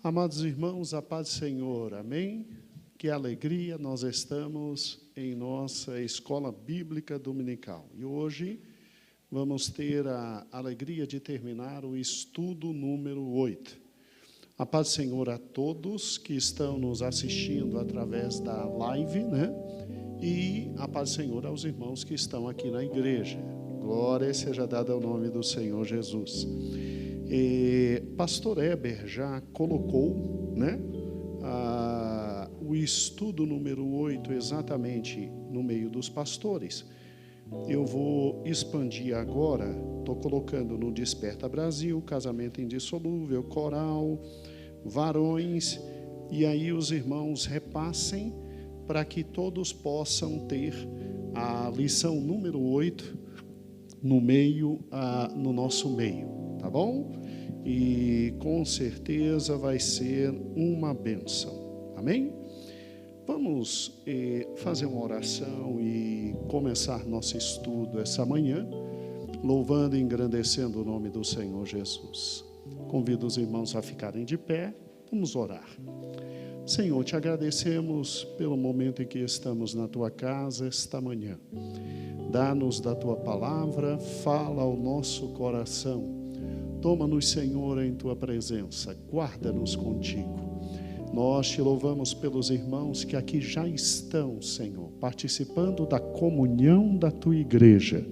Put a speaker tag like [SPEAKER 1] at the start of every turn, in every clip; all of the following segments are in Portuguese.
[SPEAKER 1] Amados irmãos, a paz do Senhor, amém? Que alegria, nós estamos em nossa escola bíblica dominical. E hoje vamos ter a alegria de terminar o estudo número 8. A paz do Senhor a todos que estão nos assistindo através da live, né? E a paz do Senhor aos irmãos que estão aqui na igreja. Glória seja dada ao nome do Senhor Jesus. Pastor Eber já colocou, né, o estudo número 8 exatamente no meio dos pastores. Eu vou expandir agora, estou colocando no Desperta Brasil, Casamento Indissolúvel, Coral, Varões, e aí os irmãos repassem para que todos possam ter a lição número 8 no nosso meio. Tá bom? E com certeza vai ser uma bênção. Amém? Vamos fazer uma oração e começar nosso estudo essa manhã, louvando e engrandecendo o nome do Senhor Jesus. Convido os irmãos a ficarem de pé. Vamos orar. Senhor, te agradecemos pelo momento em que estamos na tua casa esta manhã. Dá-nos da tua palavra, fala ao nosso coração. Toma-nos, Senhor, em tua presença, guarda-nos contigo. Nós te louvamos pelos irmãos que aqui já estão, Senhor, participando da comunhão da tua igreja.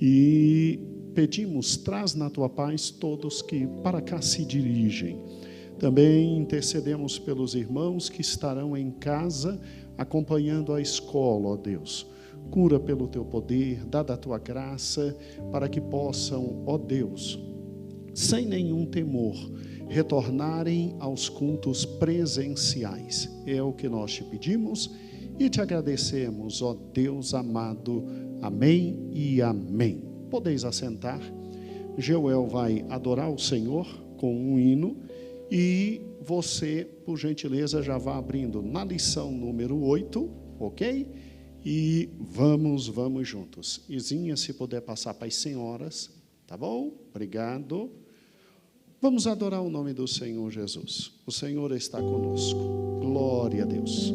[SPEAKER 1] E pedimos, traz na tua paz todos que para cá se dirigem. Também intercedemos pelos irmãos que estarão em casa acompanhando a escola, ó Deus. Cura pelo teu poder, dá da tua graça, para que possam, ó Deus, sem nenhum temor, retornarem aos cultos presenciais. É o que nós te pedimos e te agradecemos, ó Deus amado. Amém e amém. Podeis assentar. Joel vai adorar o Senhor com um hino e você, por gentileza, já vá abrindo na lição número 8, ok? E vamos juntos. Izinha, se puder passar para as senhoras, tá bom? Obrigado. Vamos adorar o nome do Senhor Jesus. O Senhor está conosco. Glória a Deus.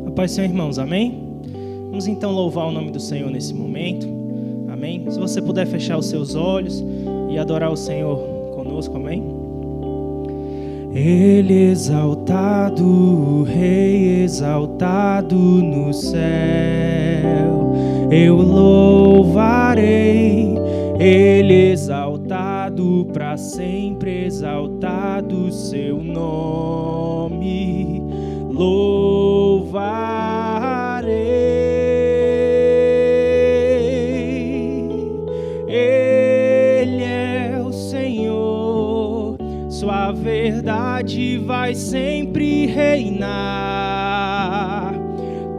[SPEAKER 2] A paz do Senhor, irmãos, amém? Vamos então louvar o nome do Senhor nesse momento, amém? Se você puder fechar os seus olhos e adorar o Senhor conosco, amém? Ele exaltado, o Rei exaltado no céu, eu louvarei. Ele exaltado, para sempre exaltado seu nome, louvarei. Ele é o Senhor, sua verdade vai sempre reinar.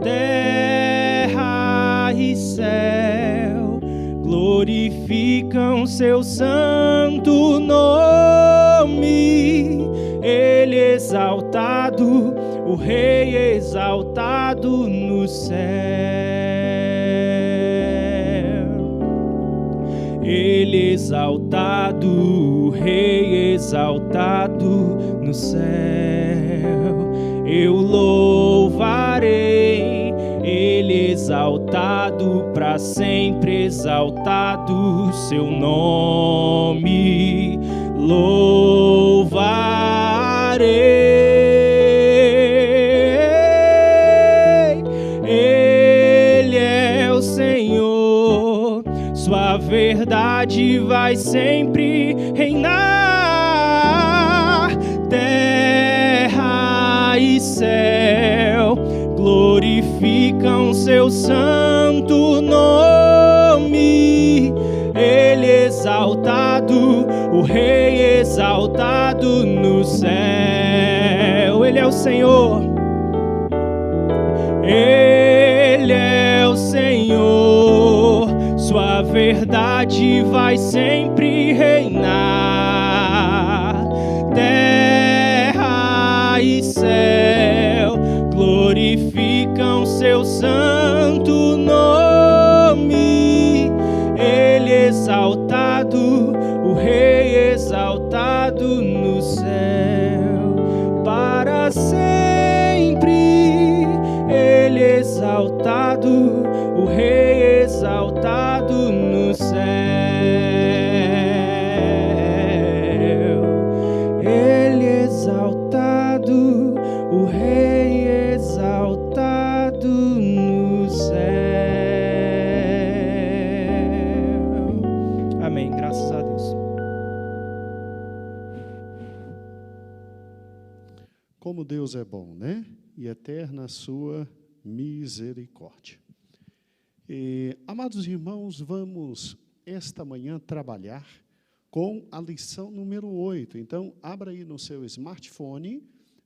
[SPEAKER 2] Terra e céu glorificam seu santo nome. Ele exaltado, o Rei exaltado no céu. Ele exaltado, o Rei exaltado no céu, eu louvarei. Ele exaltado, para sempre exaltado seu nome, louvarei. Ele é o Senhor, sua verdade vai sempre reinar. Terra e céu glorificam seu santo nome. Ele exaltado, o Rei exaltado no céu. Ele é o Senhor. Ele é o Senhor, sua verdade vai sempre reinar. Terra e céu glorificam seu santo nome. Ele exaltado, exaltado, o Rei exaltado no céu. Ele exaltado, o Rei exaltado no céu. Amém. Graças a Deus.
[SPEAKER 1] Como Deus é bom, né? E eterna a sua misericórdia. Amados irmãos, vamos esta manhã trabalhar com a lição número 8. Então, abra aí no seu smartphone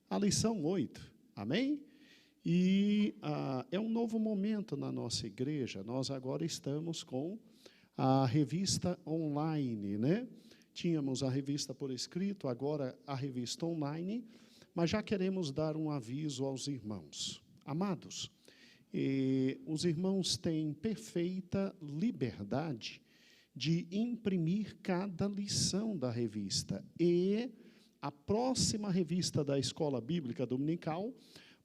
[SPEAKER 1] a lição 8. Amém? E é um novo momento na nossa igreja. Nós agora estamos com a revista online, né? Tínhamos a revista por escrito, agora a revista online, mas já queremos dar um aviso aos irmãos. Amados, os irmãos têm perfeita liberdade de imprimir cada lição da revista. E a próxima revista da Escola Bíblica Dominical,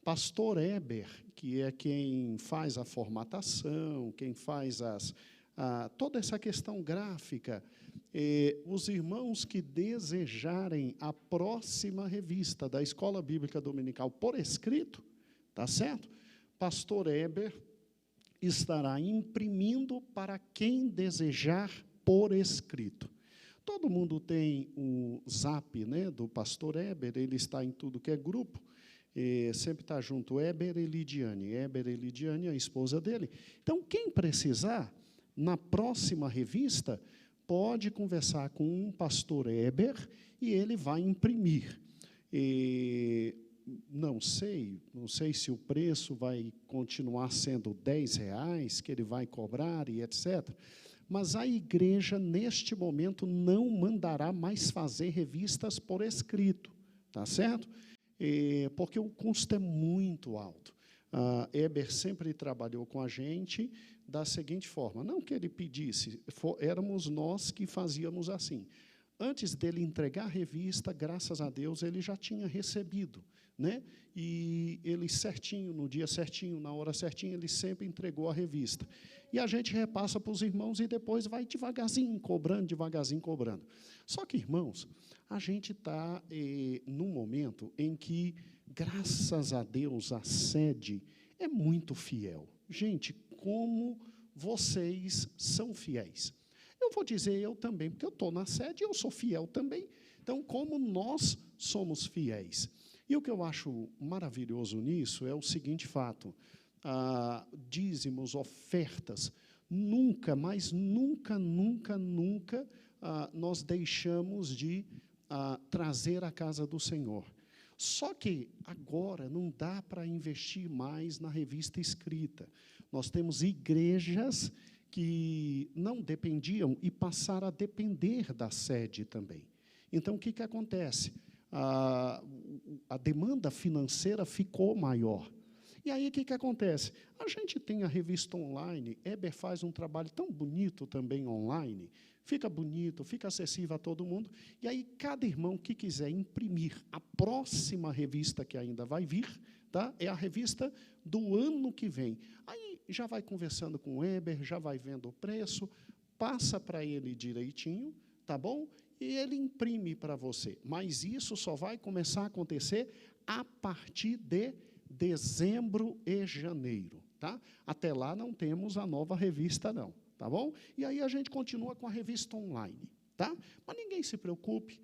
[SPEAKER 1] Pastor Eber, que é quem faz a formatação, quem faz toda essa questão gráfica, os irmãos que desejarem a próxima revista da Escola Bíblica Dominical por escrito, tá certo? Pastor Eber estará imprimindo para quem desejar por escrito. Todo mundo tem o zap, né, do Pastor Eber, ele está em tudo que é grupo, sempre está junto, Eber e Lidiane, a esposa dele. Então, quem precisar, na próxima revista, pode conversar com o Pastor Eber e ele vai imprimir. Não sei se o preço vai continuar sendo R$10 que ele vai cobrar e etc. Mas a igreja, neste momento, não mandará mais fazer revistas por escrito, tá certo? Porque o custo é muito alto. Eber sempre trabalhou com a gente da seguinte forma, não que ele pedisse, éramos nós que fazíamos assim. Antes dele entregar a revista, graças a Deus, ele já tinha recebido, né? E ele certinho, no dia certinho, na hora certinha, ele sempre entregou a revista. E a gente repassa para os irmãos e depois vai devagarzinho cobrando. Só que, irmãos, a gente está num momento em que, graças a Deus, a sede é muito fiel. Gente, como vocês são fiéis. Eu vou dizer eu também, porque eu estou na sede e eu sou fiel também. Então, como nós somos fiéis. E o que eu acho maravilhoso nisso é o seguinte fato, dízimos, ofertas, nunca, mas nunca, nós deixamos de trazer à casa do Senhor. Só que agora não dá para investir mais na revista escrita. Nós temos igrejas que não dependiam e passaram a depender da sede também. Então, o que acontece? A demanda financeira ficou maior. E aí, o que acontece? A gente tem a revista online, Eber faz um trabalho tão bonito também online, fica bonito, fica acessível a todo mundo, e aí cada irmão que quiser imprimir a próxima revista que ainda vai vir, tá? É a revista do ano que vem. Aí já vai conversando com o Eber, já vai vendo o preço, passa para ele direitinho, tá bom? E ele imprime para você. Mas isso só vai começar a acontecer a partir de dezembro e janeiro, tá? Até lá não temos a nova revista, não, tá bom? E aí a gente continua com a revista online, tá? Mas ninguém se preocupe,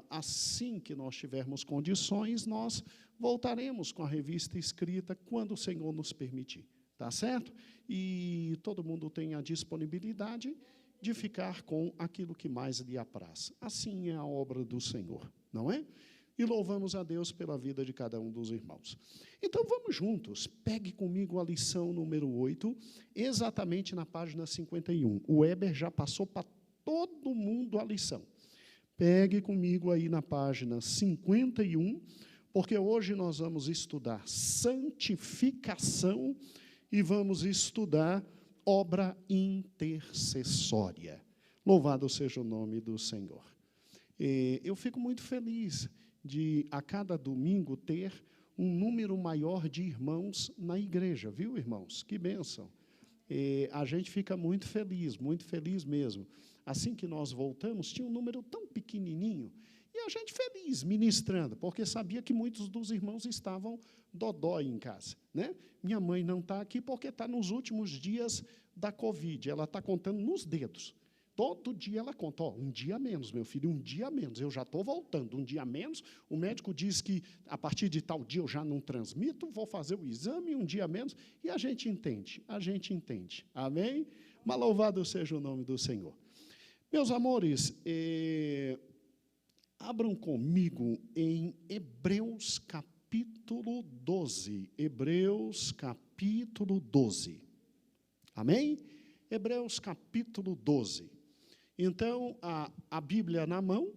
[SPEAKER 1] assim que nós tivermos condições, nós voltaremos com a revista escrita quando o Senhor nos permitir, tá certo? E todo mundo tem a disponibilidade de ficar com aquilo que mais lhe apraz. Assim é a obra do Senhor, não é? E louvamos a Deus pela vida de cada um dos irmãos. Então, vamos juntos. Pegue comigo a lição número 8, exatamente na página 51. O Eber já passou para todo mundo a lição. Pegue comigo aí na página 51, porque hoje nós vamos estudar santificação e vamos estudar obra intercessória. Louvado seja o nome do Senhor. Eu fico muito feliz de, a cada domingo, ter um número maior de irmãos na igreja, viu, irmãos? Que bênção. A gente fica muito feliz mesmo. Assim que nós voltamos, tinha um número tão pequenininho, e a gente feliz ministrando, porque sabia que muitos dos irmãos estavam dodói em casa, né? Minha mãe não está aqui porque está nos últimos dias da Covid, ela está contando nos dedos. Todo dia ela conta, um dia menos, meu filho, um dia menos, eu já estou voltando, um dia menos, o médico diz que a partir de tal dia eu já não transmito, vou fazer o exame, um dia menos, e a gente entende, amém? Mas louvado seja o nome do Senhor. Meus amores, abram comigo em Hebreus capítulo 12, Hebreus capítulo 12, amém? Hebreus capítulo 12. Então, a Bíblia na mão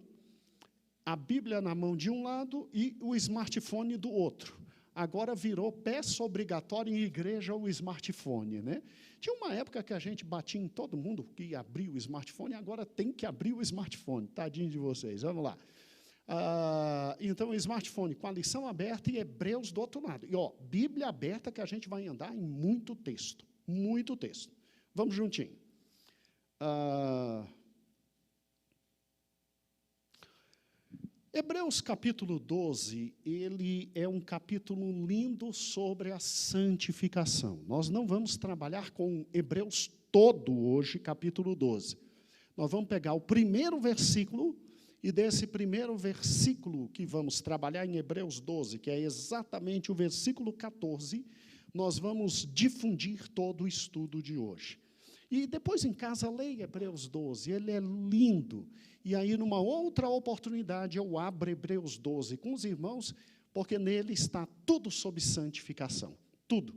[SPEAKER 1] de um lado e o smartphone do outro. Agora virou peça obrigatória em igreja o smartphone, né? Tinha uma época que a gente batia em todo mundo que abria o smartphone, agora tem que abrir o smartphone, tadinho de vocês, vamos lá. Então, o smartphone com a lição aberta e Hebreus do outro lado. E, Bíblia aberta que a gente vai andar em muito texto. Vamos juntinho. Hebreus capítulo 12, ele é um capítulo lindo sobre a santificação. Nós não vamos trabalhar com Hebreus todo hoje, capítulo 12. Nós vamos pegar o primeiro versículo, e desse primeiro versículo que vamos trabalhar em Hebreus 12, que é exatamente o versículo 14, nós vamos difundir todo o estudo de hoje. E depois em casa, leia Hebreus 12, ele é lindo. E aí, numa outra oportunidade, eu abro Hebreus 12 com os irmãos, porque nele está tudo sobre santificação. Tudo.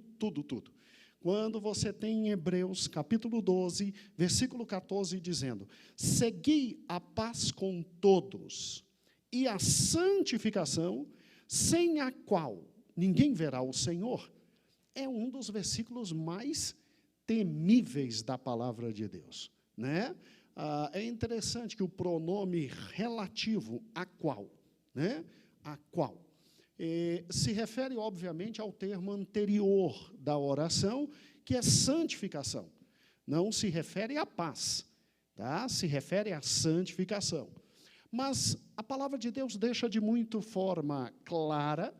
[SPEAKER 1] Quando você tem em Hebreus, capítulo 12, versículo 14, dizendo: segui a paz com todos e a santificação, sem a qual ninguém verá o Senhor, é um dos versículos mais temíveis da palavra de Deus, né? É interessante que o pronome relativo a qual, né? A qual, se refere, obviamente, ao termo anterior da oração, que é santificação. Não se refere à paz, tá? Se refere à santificação. Mas a palavra de Deus deixa de muito forma clara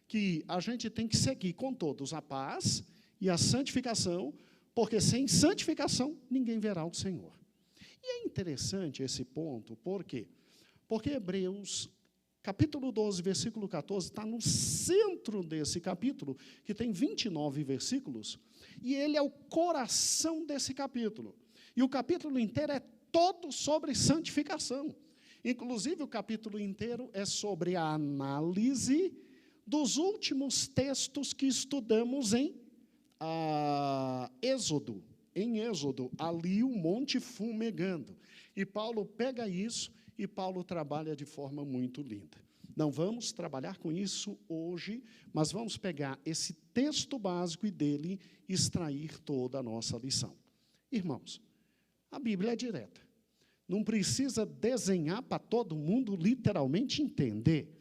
[SPEAKER 1] que a gente tem que seguir com todos a paz e a santificação, porque sem santificação ninguém verá o Senhor. E é interessante esse ponto, por quê? Porque Hebreus, capítulo 12, versículo 14, está no centro desse capítulo, que tem 29 versículos, e ele é o coração desse capítulo. E o capítulo inteiro é todo sobre santificação. Inclusive, o capítulo inteiro é sobre a análise dos últimos textos que estudamos em Êxodo, ali o monte fumegando. E Paulo pega isso e Paulo trabalha de forma muito linda. Não vamos trabalhar com isso hoje, mas vamos pegar esse texto básico e dele extrair toda a nossa lição. Irmãos, a Bíblia é direta. Não precisa desenhar para todo mundo literalmente entender.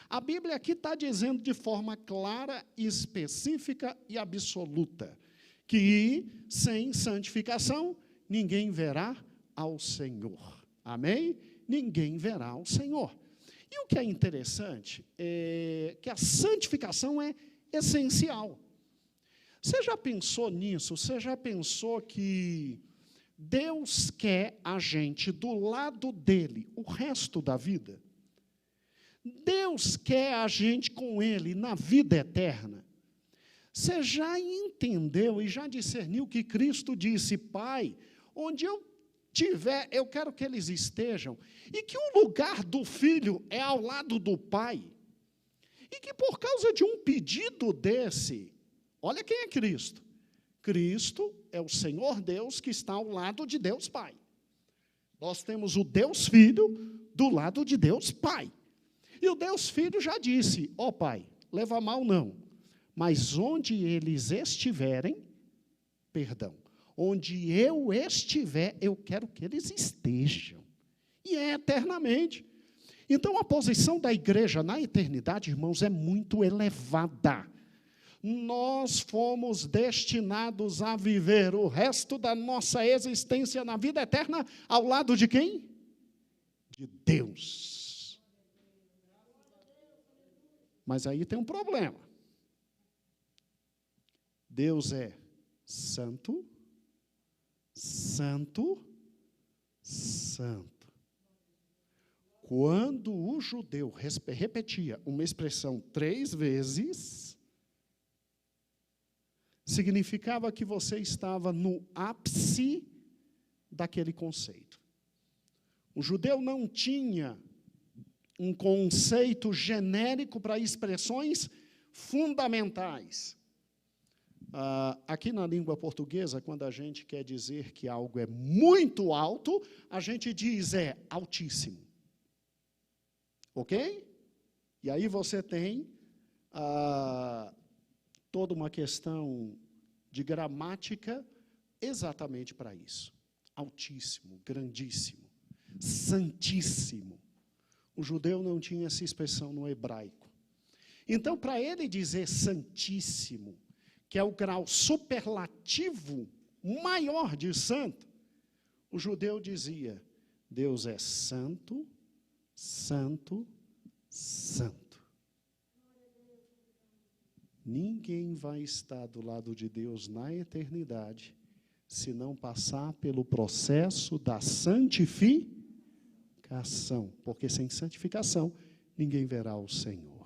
[SPEAKER 1] A Bíblia aqui está dizendo de forma clara, específica e absoluta que sem santificação ninguém verá ao Senhor. Amém? Ninguém verá ao Senhor. E o que é interessante é que a santificação é essencial. Você já pensou nisso? Você já pensou que Deus quer a gente do lado dele o resto da vida? Deus quer a gente com Ele na vida eterna. Você já entendeu e já discerniu que Cristo disse: Pai, onde eu estiver, eu quero que eles estejam, e que o lugar do Filho é ao lado do Pai, e que por causa de um pedido desse, olha quem é Cristo. Cristo é o Senhor Deus que está ao lado de Deus Pai. Nós temos o Deus Filho do lado de Deus Pai. E o Deus Filho já disse: ó Pai, leva mal não, mas onde eles estiverem, onde eu estiver, eu quero que eles estejam. E é eternamente. Então, a posição da igreja na eternidade, irmãos, é muito elevada. Nós fomos destinados a viver o resto da nossa existência na vida eterna ao lado de quem? De Deus. Mas aí tem um problema. Deus é santo, santo, santo. Quando o judeu repetia uma expressão 3 vezes, significava que você estava no ápice daquele conceito. O judeu não tinha um conceito genérico para expressões fundamentais. Aqui na língua portuguesa, quando a gente quer dizer que algo é muito alto, a gente diz é altíssimo. Ok? E aí você tem toda uma questão de gramática exatamente para isso. Altíssimo, grandíssimo, santíssimo. O judeu não tinha essa expressão no hebraico. Então, para ele dizer santíssimo, que é o grau superlativo maior de santo, o judeu dizia, Deus é santo, santo, santo. Ninguém vai estar do lado de Deus na eternidade se não passar pelo processo da santificação, porque sem santificação ninguém verá o Senhor.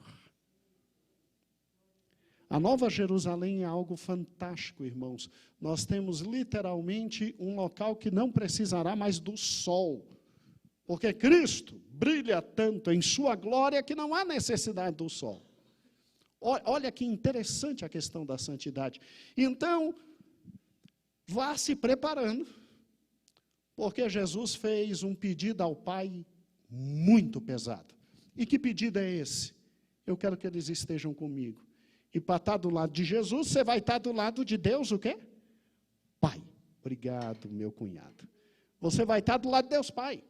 [SPEAKER 1] A Nova Jerusalém é algo fantástico, irmãos. Nós temos literalmente um local que não precisará mais do sol, porque Cristo brilha tanto em sua glória que não há necessidade do sol. Olha que interessante a questão da santidade. Então, vá se preparando, porque Jesus fez um pedido ao Pai muito pesado. E que pedido é esse? Eu quero que eles estejam comigo. E para estar do lado de Jesus, você vai estar do lado de Deus, o quê? Pai. Obrigado, meu cunhado. Você vai estar do lado de Deus Pai.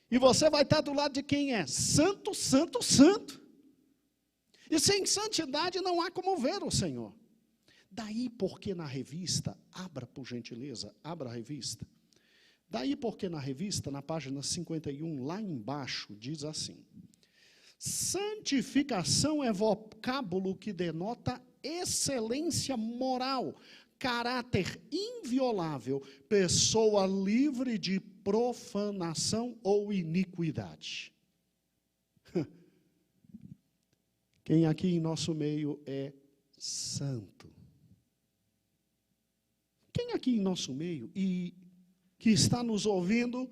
[SPEAKER 1] E você vai estar do lado de quem é? Santo, santo, santo. E sem santidade não há como ver o Senhor. Daí porque na revista, abra por gentileza, abra a revista. Daí porque na revista, na página 51, lá embaixo, diz assim: santificação é vocábulo que denota excelência moral, caráter inviolável, pessoa livre de profanação ou iniquidade. Quem aqui em nosso meio é santo? Quem aqui em nosso meio e que está nos ouvindo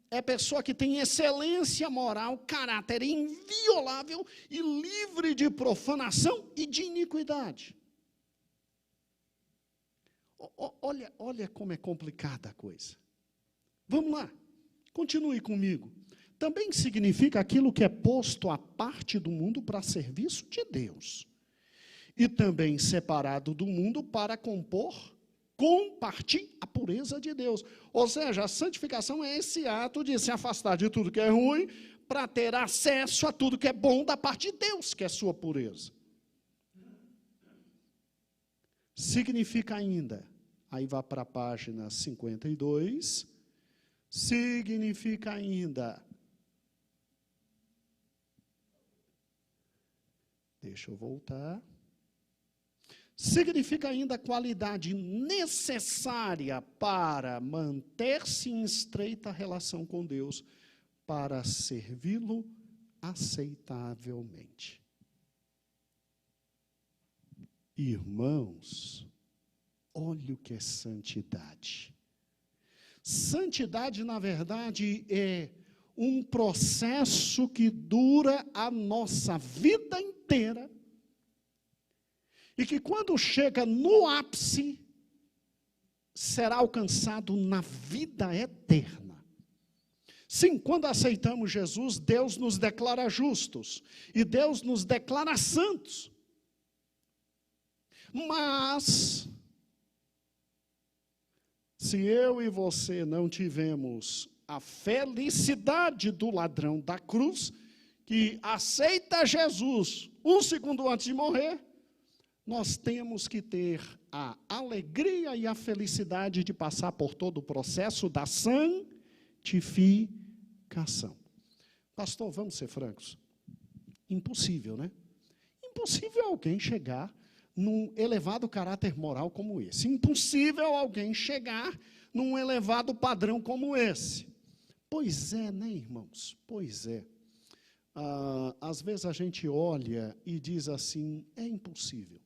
[SPEAKER 1] é pessoa que tem excelência moral, caráter inviolável e livre de profanação e de iniquidade? Olha como é complicada a coisa. Vamos lá, continue comigo. Também significa aquilo que é posto à parte do mundo para serviço de Deus. E também separado do mundo para compartilhar a pureza de Deus. Ou seja, a santificação é esse ato de se afastar de tudo que é ruim para ter acesso a tudo que é bom da parte de Deus, que é sua pureza. Significa ainda, aí vai para a página 52, significa ainda, deixa eu voltar, significa ainda a qualidade necessária para manter-se em estreita relação com Deus, para servi-lo aceitavelmente. Irmãos, olha o que é santidade. Santidade, na verdade, é um processo que dura a nossa vida inteira e que, quando chega no ápice, será alcançado na vida eterna. Sim, quando aceitamos Jesus, Deus nos declara justos e Deus nos declara santos. Mas, se eu e você não tivemos a felicidade do ladrão da cruz, que aceita Jesus 1 segundo antes de morrer, nós temos que ter a alegria e a felicidade de passar por todo o processo da santificação. Pastor, vamos ser francos? Impossível, né? Impossível alguém chegar num elevado caráter moral como esse. Impossível alguém chegar num elevado padrão como esse. Pois é, né, irmãos? Pois é. Às vezes a gente olha e diz assim, é impossível.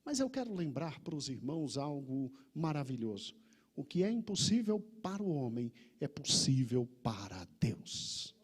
[SPEAKER 1] Mas eu quero lembrar para os irmãos algo maravilhoso. O que é impossível para o homem é possível para Deus.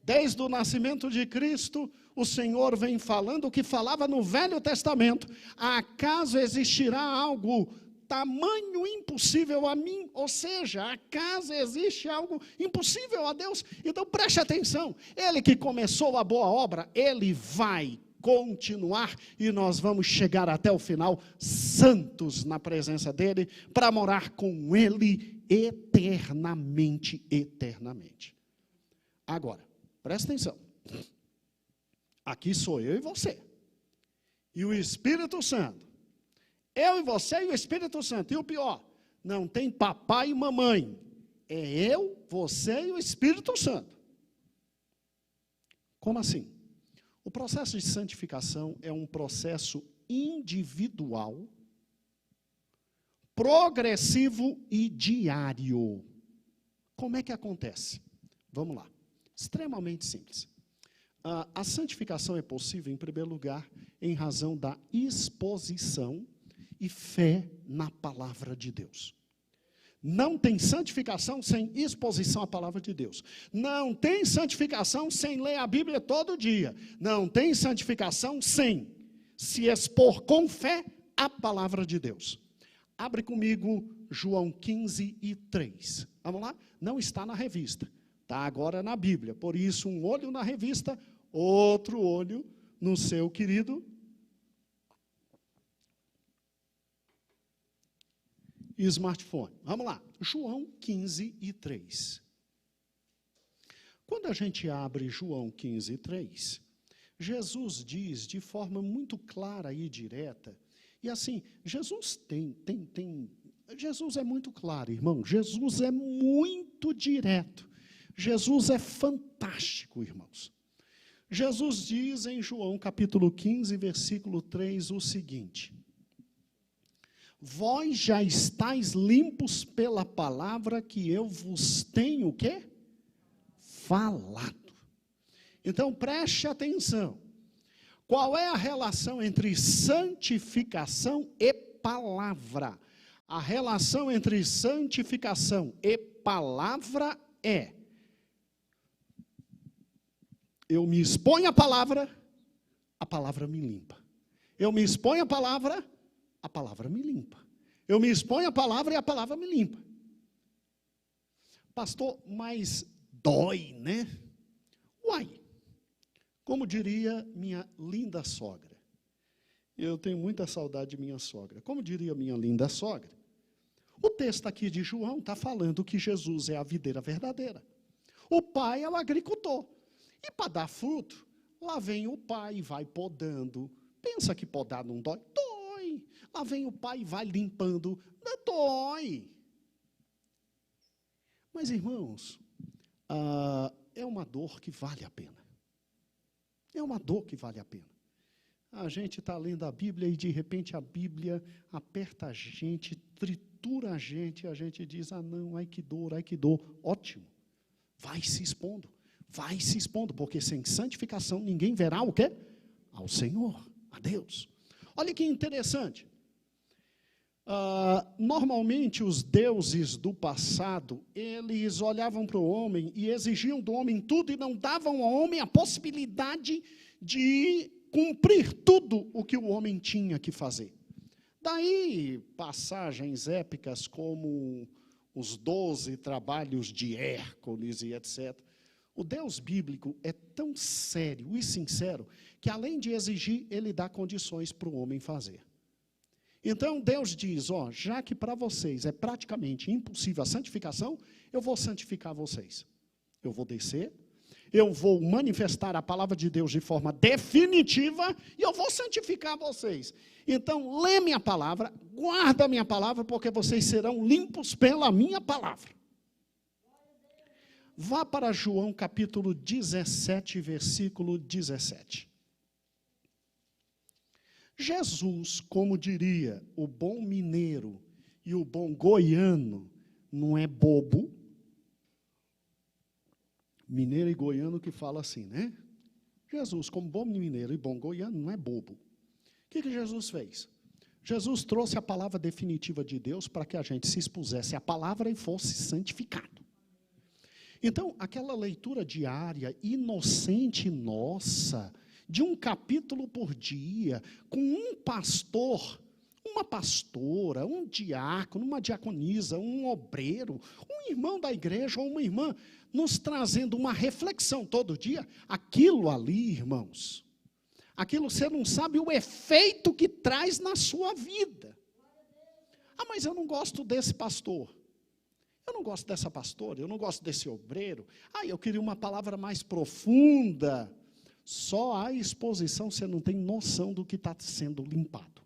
[SPEAKER 1] Desde o nascimento de Cristo, o Senhor vem falando o que falava no Velho Testamento. Acaso existirá algo tamanho impossível a mim? Ou seja, acaso existe algo impossível a Deus? Então preste atenção, Ele que começou a boa obra, Ele vai continuar e nós vamos chegar até o final santos na presença dEle, para morar com Ele eternamente, eternamente. Agora, presta atenção, aqui sou eu e você, e o Espírito Santo. Eu e você e o Espírito Santo. E o pior, não tem papai e mamãe. É eu, você e o Espírito Santo. Como assim? O processo de santificação é um processo individual, progressivo e diário. Como é que acontece? Vamos lá. Extremamente simples. A santificação é possível, em primeiro lugar, em razão da exposição e fé na palavra de Deus. Não tem santificação sem exposição à palavra de Deus. Não tem santificação sem ler a Bíblia todo dia. Não tem santificação sem se expor com fé à palavra de Deus. Abre comigo João 15:3. Vamos lá? Não está na revista. Está agora na Bíblia. Por isso, um olho na revista, outro olho no seu querido smartphone. Vamos lá, João 15:3. Quando a gente abre João 15:3, Jesus diz de forma muito clara e direta, e assim, Jesus Jesus é muito claro, irmão, Jesus é muito direto, Jesus é fantástico, irmãos. Jesus diz em João capítulo 15, versículo 3, o seguinte: vós já estáis limpos pela palavra que eu vos tenho, o quê? Falado. Então, preste atenção. Qual é a relação entre santificação e palavra? A relação entre santificação e palavra é: eu me exponho à palavra, a palavra me limpa. Eu me exponho à palavra me limpa. Eu me exponho à palavra e a palavra me limpa. Pastor, mas dói, né? Uai, como diria minha linda sogra. Eu tenho muita saudade de minha sogra. Como diria minha linda sogra, o texto aqui de João está falando que Jesus é a videira verdadeira. O pai é o agricultor. E para dar fruto, lá vem o pai e vai podando. Pensa que podar não dói? Dói. Lá vem o pai e vai limpando. Não dói. Mas, irmãos, é uma dor que vale a pena. É uma dor que vale a pena. A gente está lendo a Bíblia e, de repente, a Bíblia aperta a gente, tritura a gente diz, não, ai que dor, ótimo. Vai se expondo, porque sem santificação ninguém verá o quê? Ao Senhor, a Deus. Olha que interessante. Normalmente os deuses do passado, eles olhavam para o homem e exigiam do homem tudo e não davam ao homem a possibilidade de cumprir tudo o que o homem tinha que fazer. Daí passagens épicas como os 12 trabalhos de Hércules e etc. O Deus bíblico é tão sério e sincero que, além de exigir, ele dá condições para o homem fazer. Então Deus diz, já que para vocês é praticamente impossível a santificação, eu vou santificar vocês. Eu vou descer, eu vou manifestar a palavra de Deus de forma definitiva e eu vou santificar vocês. Então, lê minha palavra, guarda a minha palavra, porque vocês serão limpos pela minha palavra. Vá para João capítulo 17, versículo 17. Jesus, como diria o bom mineiro e o bom goiano, não é bobo. Mineiro e goiano que fala assim, né? Jesus, como bom mineiro e bom goiano, não é bobo. O que Jesus fez? Jesus trouxe a palavra definitiva de Deus para que a gente se expusesse à palavra e fosse santificado. Então, aquela leitura diária, inocente nossa, de um capítulo por dia, com um pastor, uma pastora, um diácono, uma diaconisa, um obreiro, um irmão da igreja ou uma irmã, nos trazendo uma reflexão todo dia, aquilo ali, irmãos, aquilo você não sabe o efeito que traz na sua vida. Mas eu não gosto desse pastor. Eu não gosto dessa pastora, eu não gosto desse obreiro. Eu queria uma palavra mais profunda. Só a exposição você não tem noção do que está sendo limpado.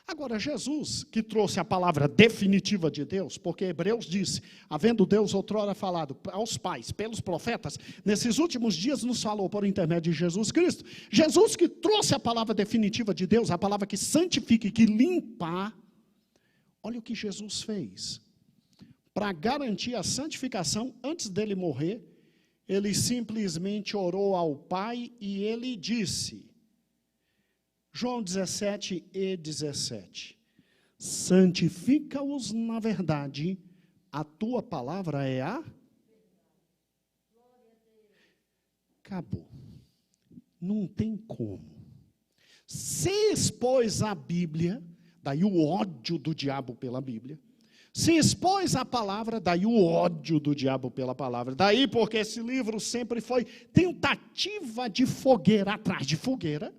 [SPEAKER 1] Agora, Jesus, que trouxe a palavra definitiva de Deus, porque Hebreus disse, havendo Deus outrora falado aos pais, pelos profetas, nesses últimos dias nos falou por intermédio de Jesus Cristo. Jesus que trouxe a palavra definitiva de Deus, a palavra que santifica e que limpa. Olha o que Jesus fez. Para garantir a santificação, antes dele morrer, ele simplesmente orou ao Pai e ele disse, João 17 e 17, santifica-os na verdade, a tua palavra é a... Acabou. Não tem como. Se expôs a Bíblia, daí o ódio do diabo pela Bíblia, se expôs a palavra, daí o ódio do diabo pela palavra. Daí porque esse livro sempre foi tentativa de fogueira atrás de fogueira.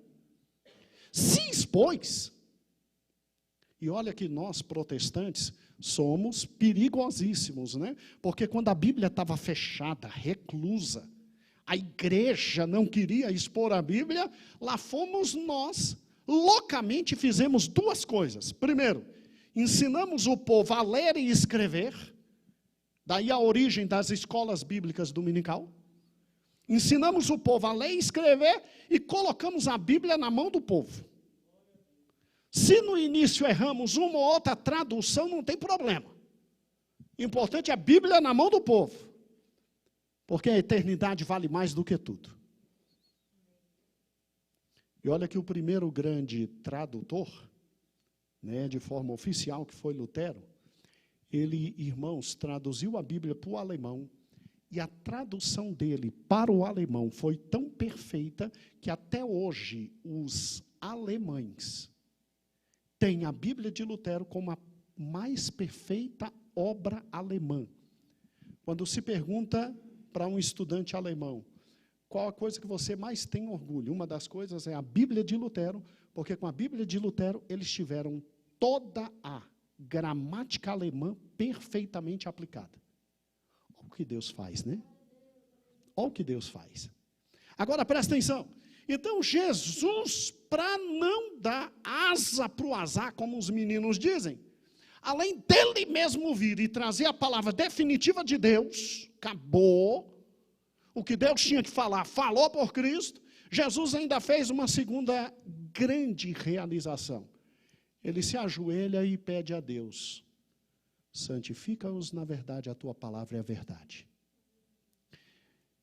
[SPEAKER 1] Se expôs. E olha que nós, protestantes, somos perigosíssimos, né? Porque quando a Bíblia estava fechada, reclusa, a igreja não queria expor a Bíblia, lá fomos nós, loucamente fizemos duas coisas. Primeiro, ensinamos o povo a ler e escrever, daí a origem das escolas bíblicas dominical. Ensinamos o povo a ler e escrever e colocamos a Bíblia na mão do povo. Se no início erramos uma ou outra tradução, não tem problema. O importante é a Bíblia na mão do povo, porque a eternidade vale mais do que tudo. E olha que o primeiro grande tradutor, de forma oficial, que foi Lutero, ele, irmãos, traduziu a Bíblia para o alemão, e a tradução dele para o alemão foi tão perfeita, que até hoje os alemães têm a Bíblia de Lutero como a mais perfeita obra alemã. Quando se pergunta para um estudante alemão, qual a coisa que você mais tem orgulho? Uma das coisas é a Bíblia de Lutero, porque com a Bíblia de Lutero eles tiveram toda a gramática alemã perfeitamente aplicada. Olha o que Deus faz, né? Olha o que Deus faz. Agora presta atenção. Então Jesus, para não dar asa para o azar, como os meninos dizem, além dele mesmo vir e trazer a palavra definitiva de Deus, acabou. O que Deus tinha que falar, falou por Cristo. Jesus ainda fez uma segunda grande realização. Ele se ajoelha e pede a Deus, santifica-os na verdade, a tua palavra é a verdade.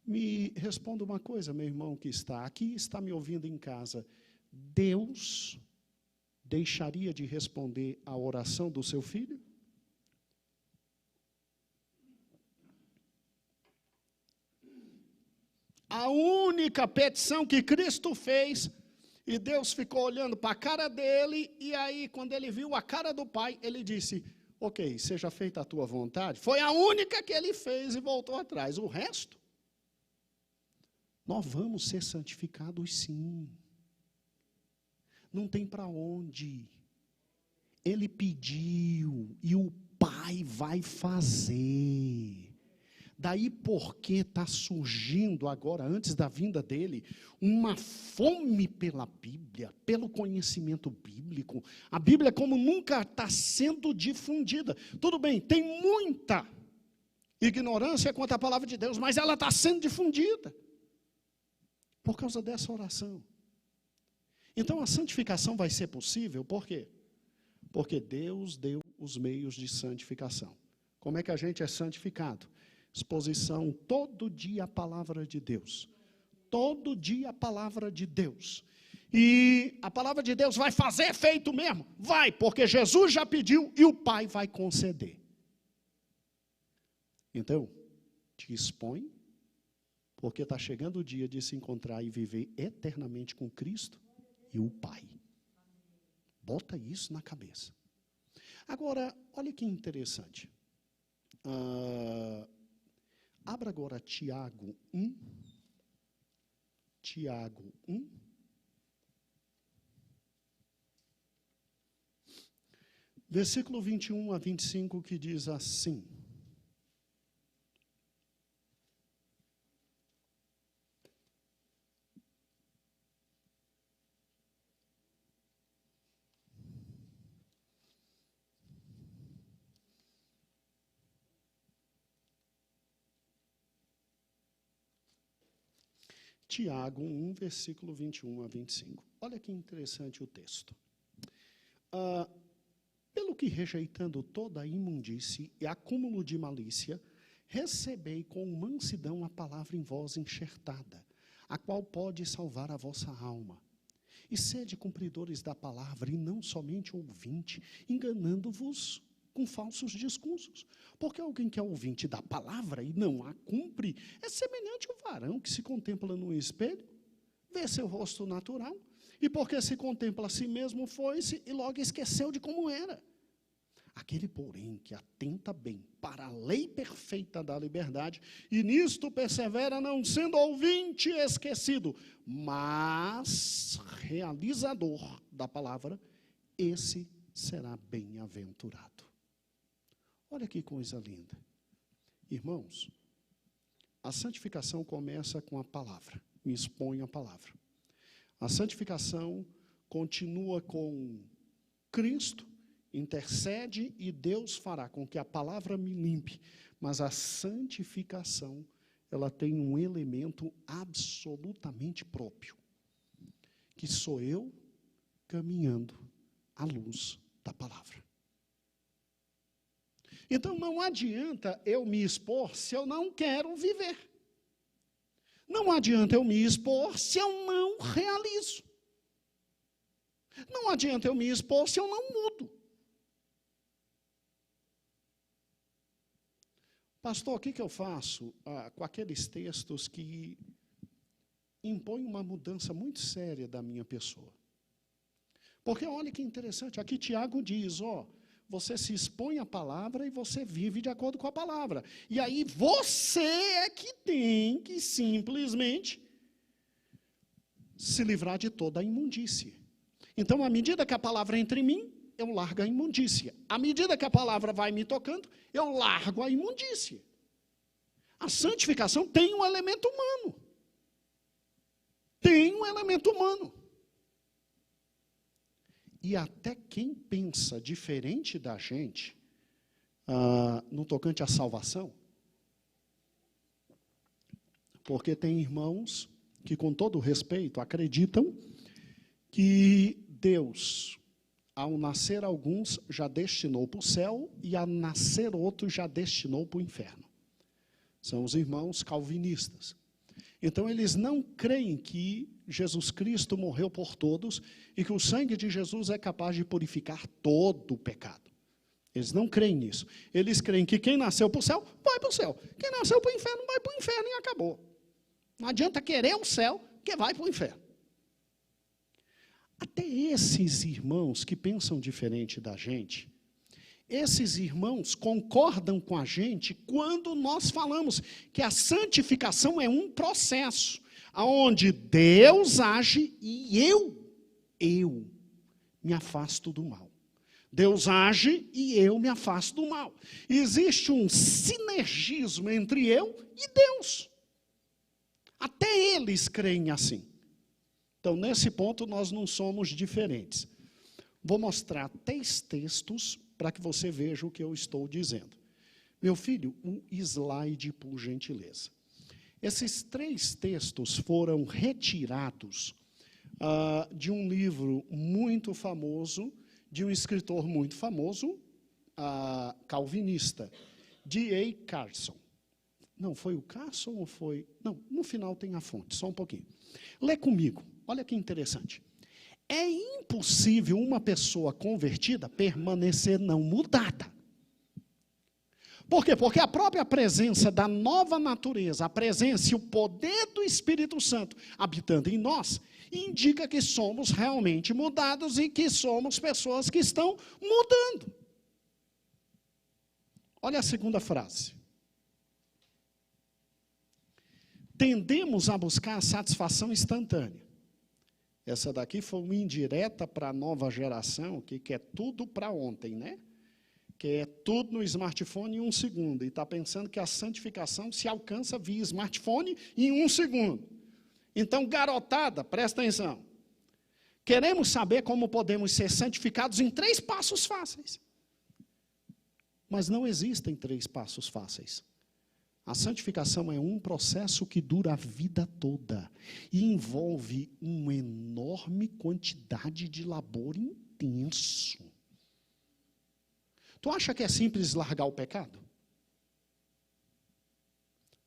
[SPEAKER 1] Me responda uma coisa, meu irmão que está aqui, está me ouvindo em casa. Deus deixaria de responder à oração do seu filho? A única petição que Cristo fez, e Deus ficou olhando para a cara dele, e aí, quando ele viu a cara do Pai, ele disse, ok, seja feita a tua vontade. Foi a única que ele fez e voltou atrás. O resto, nós vamos ser santificados sim. Não tem para onde. Ele pediu e o Pai vai fazer. Daí porque está surgindo agora, antes da vinda dele, uma fome pela Bíblia, pelo conhecimento bíblico. A Bíblia como nunca está sendo difundida. Tudo bem, tem muita ignorância quanto à palavra de Deus, mas ela está sendo difundida por causa dessa oração. Então a santificação vai ser possível, por quê? Porque Deus deu os meios de santificação. Como é que a gente é santificado? Exposição todo dia a palavra de Deus. Todo dia a palavra de Deus. E a palavra de Deus vai fazer efeito mesmo? Vai, porque Jesus já pediu e o Pai vai conceder. Então, te expõe, porque está chegando o dia de se encontrar e viver eternamente com Cristo e o Pai. Bota isso na cabeça. Agora, olha que interessante. Abra agora Tiago 1. Tiago 1. Versículo 21 a 25, que diz assim. Tiago 1, versículo 21 a 25. Olha que interessante o texto. Pelo que rejeitando toda a imundície e acúmulo de malícia, recebei com mansidão a palavra em vós enxertada, a qual pode salvar a vossa alma. E sede cumpridores da palavra, e não somente ouvinte, enganando-vos com falsos discursos. Porque alguém que é ouvinte da palavra e não a cumpre, é semelhante ao varão que se contempla no espelho, vê seu rosto natural, e porque se contempla a si mesmo foi-se e logo esqueceu de como era. Aquele, porém, que atenta bem para a lei perfeita da liberdade, e nisto persevera, não sendo ouvinte esquecido, mas realizador da palavra, esse será bem-aventurado. Olha que coisa linda. Irmãos, a santificação começa com a palavra, me expõe a palavra. A santificação continua com Cristo, intercede e Deus fará com que a palavra me limpe. Mas a santificação, ela tem um elemento absolutamente próprio, que sou eu caminhando à luz da palavra. Então não adianta eu me expor se eu não quero viver. Não adianta eu me expor se eu não realizo. Não adianta eu me expor se eu não mudo. Pastor, o que eu faço com aqueles textos que impõem uma mudança muito séria da minha pessoa? Porque olha que interessante, aqui Tiago diz, você se expõe à palavra e você vive de acordo com a palavra. E aí você é que tem que simplesmente se livrar de toda a imundície. Então, à medida que a palavra entra em mim, eu largo a imundícia. À medida que a palavra vai me tocando, eu largo a imundícia. A santificação tem um elemento humano. Tem um elemento humano. E até quem pensa diferente da gente, no tocante à salvação, porque tem irmãos que, com todo respeito, acreditam que Deus, ao nascer alguns, já destinou para o céu, e ao nascer outros, já destinou para o inferno. São os irmãos calvinistas. Então, eles não creem que Jesus Cristo morreu por todos e que o sangue de Jesus é capaz de purificar todo o pecado. Eles não creem nisso. Eles creem que quem nasceu para o céu, vai para o céu. Quem nasceu para o inferno, vai para o inferno e acabou. Não adianta querer o céu, que vai para o inferno. Até esses irmãos que pensam diferente da gente, esses irmãos concordam com a gente quando nós falamos que a santificação é um processo, onde Deus age e eu me afasto do mal. Deus age e eu me afasto do mal. Existe um sinergismo entre eu e Deus. Até eles creem assim. Então, nesse ponto, nós não somos diferentes. Vou mostrar 3 textos para que você veja o que eu estou dizendo. Meu filho, um slide, por gentileza. Esses 3 textos foram retirados de um livro muito famoso, de um escritor muito famoso, calvinista, D.A. Carson. Não, foi o Carson ou foi... Não, no final tem a fonte, só um pouquinho. Lê comigo, olha que interessante. É impossível uma pessoa convertida permanecer não mudada. Por quê? Porque a própria presença da nova natureza, a presença e o poder do Espírito Santo habitando em nós, indica que somos realmente mudados e que somos pessoas que estão mudando. Olha a segunda frase. Tendemos a buscar a satisfação instantânea. Essa daqui foi uma indireta para a nova geração, que quer tudo para ontem, né? Quer tudo no smartphone em 1 segundo. E está pensando que a santificação se alcança via smartphone em 1 segundo. Então, garotada, presta atenção. Queremos saber como podemos ser santificados em 3 passos fáceis. Mas não existem 3 passos fáceis. A santificação é um processo que dura a vida toda e envolve uma enorme quantidade de labor intenso. Tu acha que é simples largar o pecado?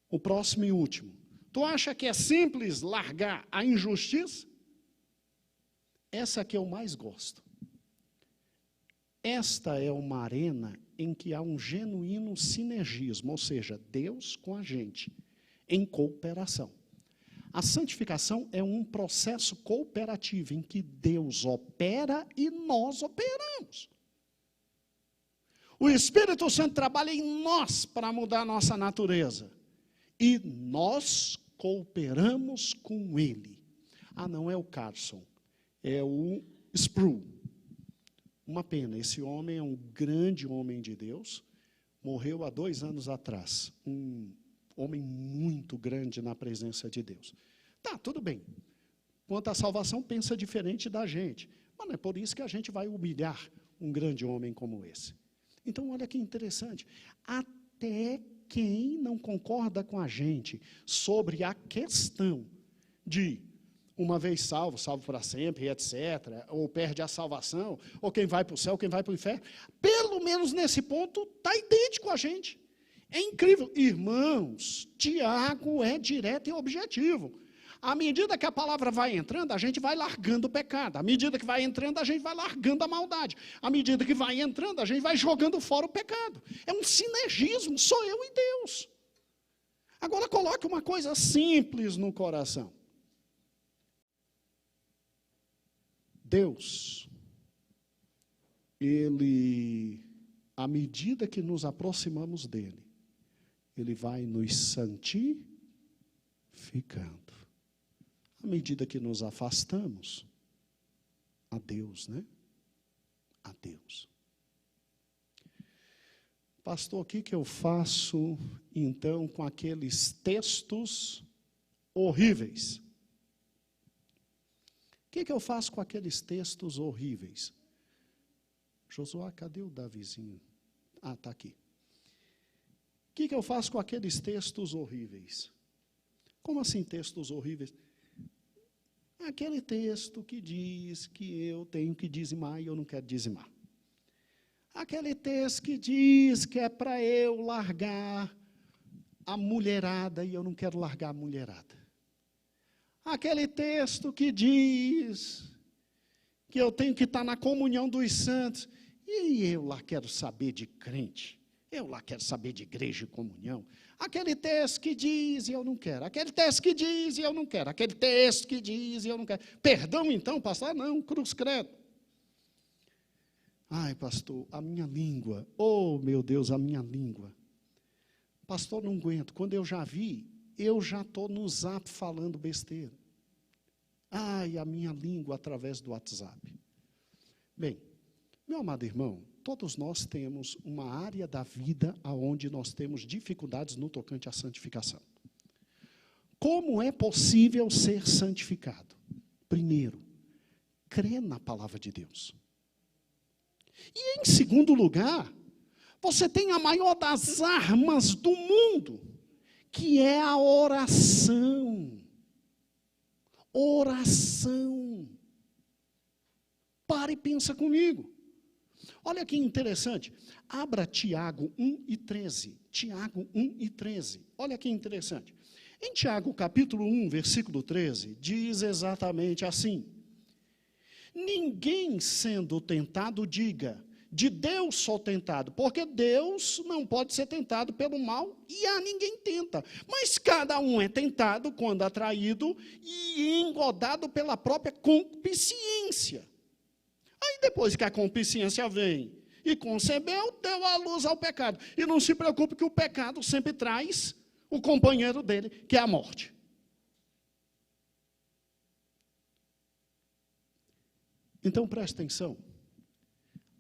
[SPEAKER 1] O próximo e último. Tu acha que é simples largar a injustiça? Essa que eu mais gosto. Esta é uma arena em que há um genuíno sinergismo, ou seja, Deus com a gente, em cooperação. A santificação é um processo cooperativo, em que Deus opera e nós operamos. O Espírito Santo trabalha em nós para mudar a nossa natureza. E nós cooperamos com Ele. Não é o Carson, é o Sproul. Uma pena, esse homem é um grande homem de Deus, morreu há 2 anos atrás, um homem muito grande na presença de Deus. Tá, tudo bem, quanto à salvação pensa diferente da gente, mas não é por isso que a gente vai humilhar um grande homem como esse. Então olha que interessante, até quem não concorda com a gente sobre a questão de uma vez salvo, salvo para sempre, etc., ou perde a salvação, ou quem vai para o céu, quem vai para o inferno, pelo menos nesse ponto, está idêntico a gente. É incrível. Irmãos, Tiago é direto e objetivo. À medida que a palavra vai entrando, a gente vai largando o pecado. À medida que vai entrando, a gente vai largando a maldade. À medida que vai entrando, a gente vai jogando fora o pecado. É um sinergismo, sou eu e Deus. Agora coloque uma coisa simples no coração. Deus, Ele, à medida que nos aproximamos dEle, Ele vai nos santificando. À medida que nos afastamos, a Deus, né? A Deus. Pastor, o que eu faço, então, com aqueles textos horríveis? O que eu faço com aqueles textos horríveis? Josué, cadê o Davizinho? Está aqui. O que eu faço com aqueles textos horríveis? Como assim textos horríveis? Aquele texto que diz que eu tenho que dizimar e eu não quero dizimar. Aquele texto que diz que é para eu largar a mulherada e eu não quero largar a mulherada. Aquele texto que diz que eu tenho que estar na comunhão dos santos, e eu lá quero saber de crente, eu lá quero saber de igreja e comunhão. Aquele texto que diz e eu não quero, aquele texto que diz e eu não quero, aquele texto que diz e eu não quero. Perdão então, pastor? Não, cruz credo. Ai, pastor, a minha língua, oh meu Deus, a minha língua. Pastor, não aguento, quando eu já vi, eu já estou no Zap falando besteira. Ai, a minha língua através do WhatsApp. Bem, Meu amado irmão, todos nós temos uma área da vida onde nós temos dificuldades no tocante à santificação. Como é possível ser santificado? Primeiro, crê na palavra de Deus. E em segundo lugar, você tem a maior das armas do mundo, que é a oração. Oração. Para e pensa comigo. Olha que interessante. Abra Tiago 1:13. Tiago 1:13. Olha que interessante. Em Tiago, capítulo 1, versículo 13, diz exatamente assim: ninguém sendo tentado diga, de Deus sou tentado, porque Deus não pode ser tentado pelo mal e a ninguém tenta. Mas cada um é tentado quando atraído e engodado pela própria concupiscência. Aí depois que a concupiscência vem e concebeu, deu a luz ao pecado. E não se preocupe que o pecado sempre traz o companheiro dele, que é a morte. Então preste atenção.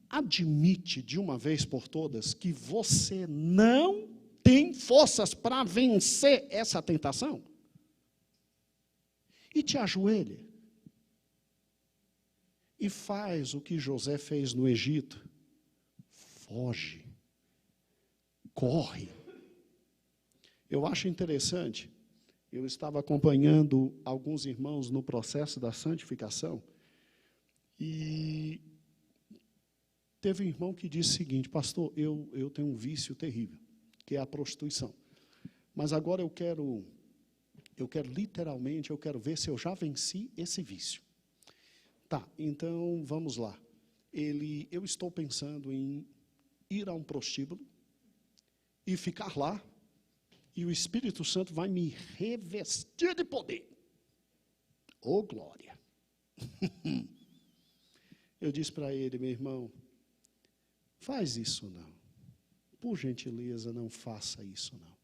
[SPEAKER 1] Admite de uma vez por todas que você não tem forças para vencer essa tentação. E te ajoelhe. E faz o que José fez no Egito. Foge. Corre. Eu acho interessante, eu estava acompanhando alguns irmãos no processo da santificação, e teve um irmão que disse o seguinte: pastor, eu tenho um vício terrível, que é a prostituição. Mas agora eu quero literalmente, eu quero ver se eu já venci esse vício. Tá, então vamos lá. Eu estou pensando em ir a um prostíbulo e ficar lá, e o Espírito Santo vai me revestir de poder. Oh, glória! Eu disse para ele: meu irmão, faz isso não. Por gentileza, não faça isso não.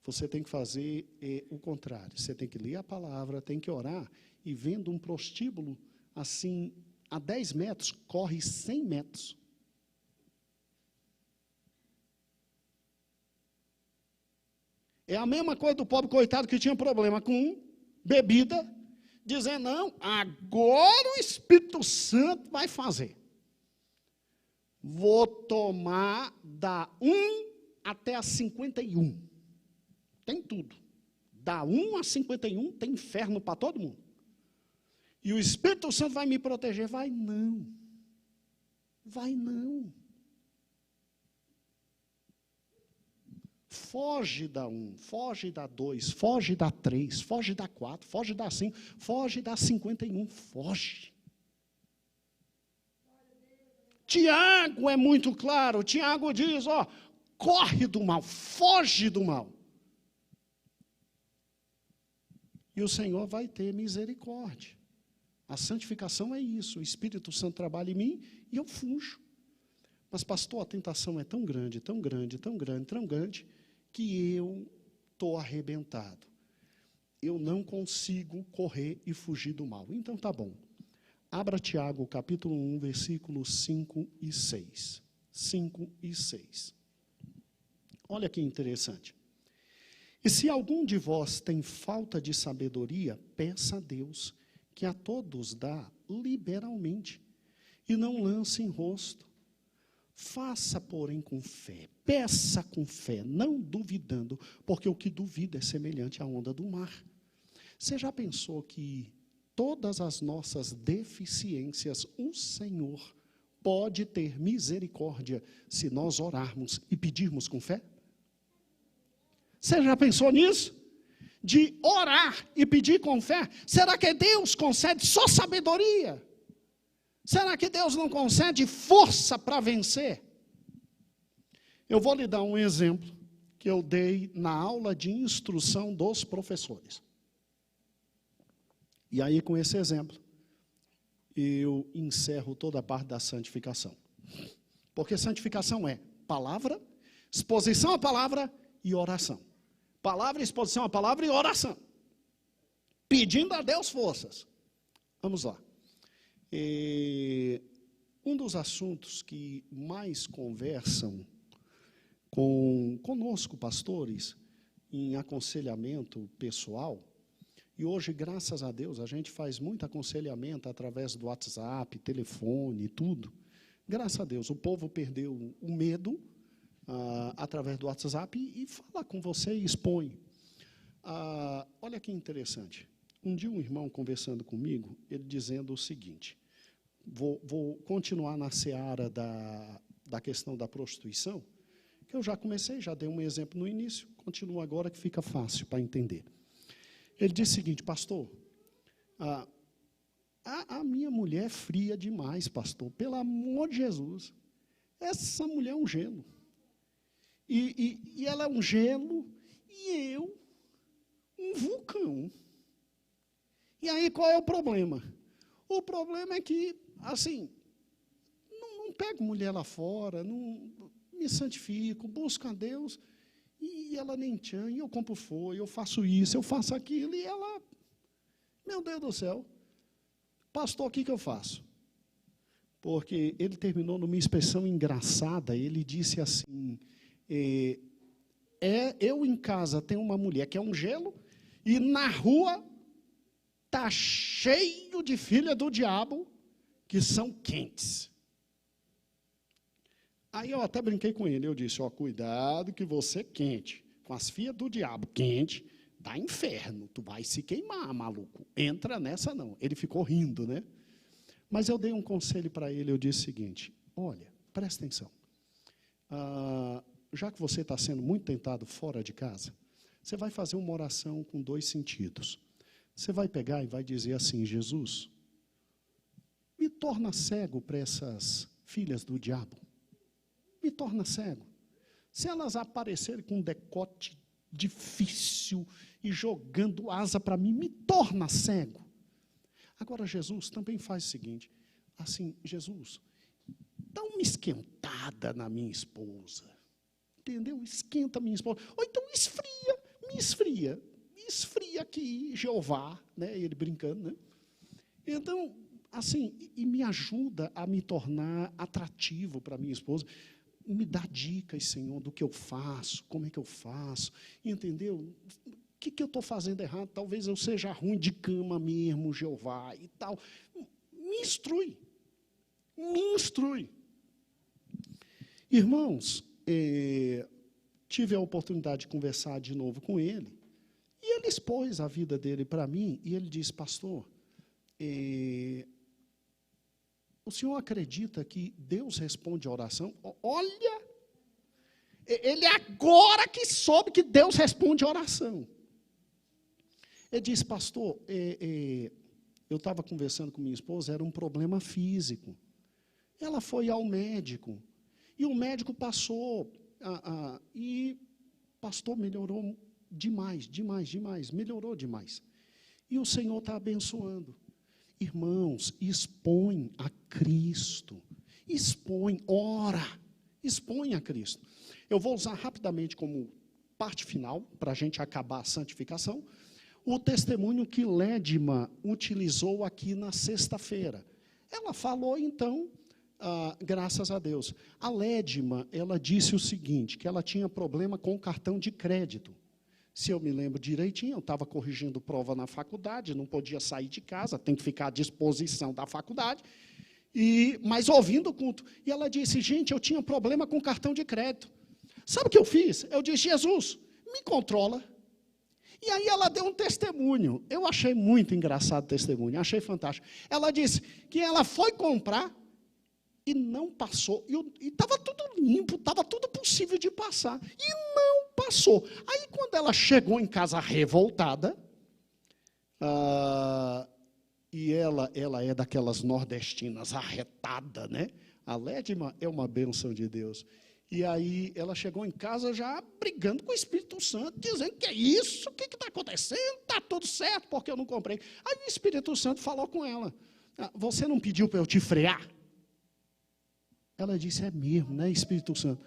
[SPEAKER 1] Você tem que fazer o contrário. Você tem que ler a palavra, tem que orar, e vendo um prostíbulo, assim, a 10 metros, corre 100 metros. É a mesma coisa do pobre coitado que tinha problema com bebida, dizendo: não, agora o Espírito Santo vai fazer. Vou tomar da 1 até a 51. Tem tudo. Da 1 a 51 tem inferno para todo mundo. E o Espírito Santo vai me proteger. Vai não. Vai não. Foge da 1, foge da 2, foge da 3, foge da 4, foge da 5, foge da 51, foge. Tiago é muito claro. Tiago diz, corre do mal, foge do mal. E o Senhor vai ter misericórdia. A santificação é isso. O Espírito Santo trabalha em mim e eu fujo. Mas, pastor, a tentação é tão grande, tão grande, tão grande, tão grande, que eu estou arrebentado. Eu não consigo correr e fugir do mal. Então, tá bom. Abra Tiago, capítulo 1, versículos 5 e 6. 5 e 6. Olha que interessante. E se algum de vós tem falta de sabedoria, peça a Deus, que a todos dá liberalmente, e não lance em rosto. Faça, porém, com fé. Peça com fé, não duvidando, porque o que duvida é semelhante à onda do mar. Você já pensou que todas as nossas deficiências, o Senhor pode ter misericórdia se nós orarmos e pedirmos com fé? Você já pensou nisso? De orar e pedir com fé? Será que Deus concede só sabedoria? Será que Deus não concede força para vencer? Eu vou lhe dar um exemplo que eu dei na aula de instrução dos professores. E aí, com esse exemplo, eu encerro toda a parte da santificação. Porque santificação é palavra, exposição à palavra e oração. Palavra, exposição à palavra e oração. Pedindo a Deus forças. Vamos lá. Um dos assuntos que mais conversam conosco, pastores, em aconselhamento pessoal, e hoje, graças a Deus, a gente faz muito aconselhamento através do WhatsApp, telefone, tudo. Graças a Deus, o povo perdeu o medo através do WhatsApp e fala com você e expõe. Olha que interessante. Um dia um irmão conversando comigo, ele dizendo o seguinte, vou continuar na seara da questão da prostituição, que eu já comecei, já dei um exemplo no início, continuo agora que fica fácil para entender. Ele disse o seguinte, pastor, a minha mulher é fria demais, pastor, pelo amor de Jesus. Essa mulher é um gelo. E ela é um gelo, e eu, um vulcão. E aí, qual é o problema? O problema é que, assim, não pego mulher lá fora, não me santifico, busco a Deus, e ela nem tchan, e eu compro folha, eu faço isso, eu faço aquilo, e ela, meu Deus do céu, pastor, o que eu faço? Porque ele terminou numa expressão engraçada, ele disse assim, eu em casa tenho uma mulher que é um gelo, e na rua está cheio de filha do diabo, que são quentes. Aí eu até brinquei com ele, eu disse, cuidado que você é quente, com as filhas do diabo quente, dá inferno, tu vai se queimar, maluco, entra nessa não. Ele ficou rindo, né? Mas eu dei um conselho para ele, eu disse o seguinte, olha, presta atenção, já que você está sendo muito tentado fora de casa, você vai fazer uma oração com 2 sentidos. Você vai pegar e vai dizer assim, Jesus, me torna cego para essas filhas do diabo. Me torna cego. Se elas aparecerem com um decote difícil e jogando asa para mim, me torna cego. Agora, Jesus também faz o seguinte, assim, Jesus, dá uma esquentada na minha esposa. Entendeu? Esquenta a minha esposa. Ou então me esfria aqui, Jeová, né? Ele brincando, né? Então, assim, e me ajuda a me tornar atrativo para minha esposa. Me dá dicas, Senhor, do que eu faço, como é que eu faço, entendeu? O que eu estou fazendo errado? Talvez eu seja ruim de cama mesmo, Jeová, e tal. Me instrui. Irmãos, tive a oportunidade de conversar de novo com ele, e ele expôs a vida dele para mim, e ele disse, pastor, o senhor acredita que Deus responde a oração? Olha, ele agora que soube que Deus responde a oração. Ele disse, pastor, eu estava conversando com minha esposa, era um problema físico. Ela foi ao médico, e o médico passou, e pastor, melhorou demais, melhorou demais. E o Senhor está abençoando. Irmãos, expõe a Cristo, ora, expõe a Cristo. Eu vou usar rapidamente como parte final, para a gente acabar a santificação, o testemunho que Lédima utilizou aqui na sexta-feira. Ela falou, então, graças a Deus. A Lédima, ela disse o seguinte, que ela tinha problema com o cartão de crédito. Se eu me lembro direitinho, eu estava corrigindo prova na faculdade, não podia sair de casa, tem que ficar à disposição da faculdade, mas ouvindo o culto. E ela disse, gente, eu tinha problema com cartão de crédito. Sabe o que eu fiz? Eu disse, Jesus, me controla. E aí ela deu um testemunho. Eu achei muito engraçado o testemunho, achei fantástico. Ela disse que ela foi comprar e não passou. E estava tudo limpo, estava tudo possível de passar. E não passou. Aí, quando ela chegou em casa revoltada, e ela é daquelas nordestinas arretada, né? A Lédima é uma bênção de Deus. E aí, ela chegou em casa já brigando com o Espírito Santo, dizendo que é isso, o que está acontecendo? Está tudo certo, porque eu não comprei. Aí o Espírito Santo falou com ela, você não pediu para eu te frear? Ela disse, é mesmo, né, Espírito Santo?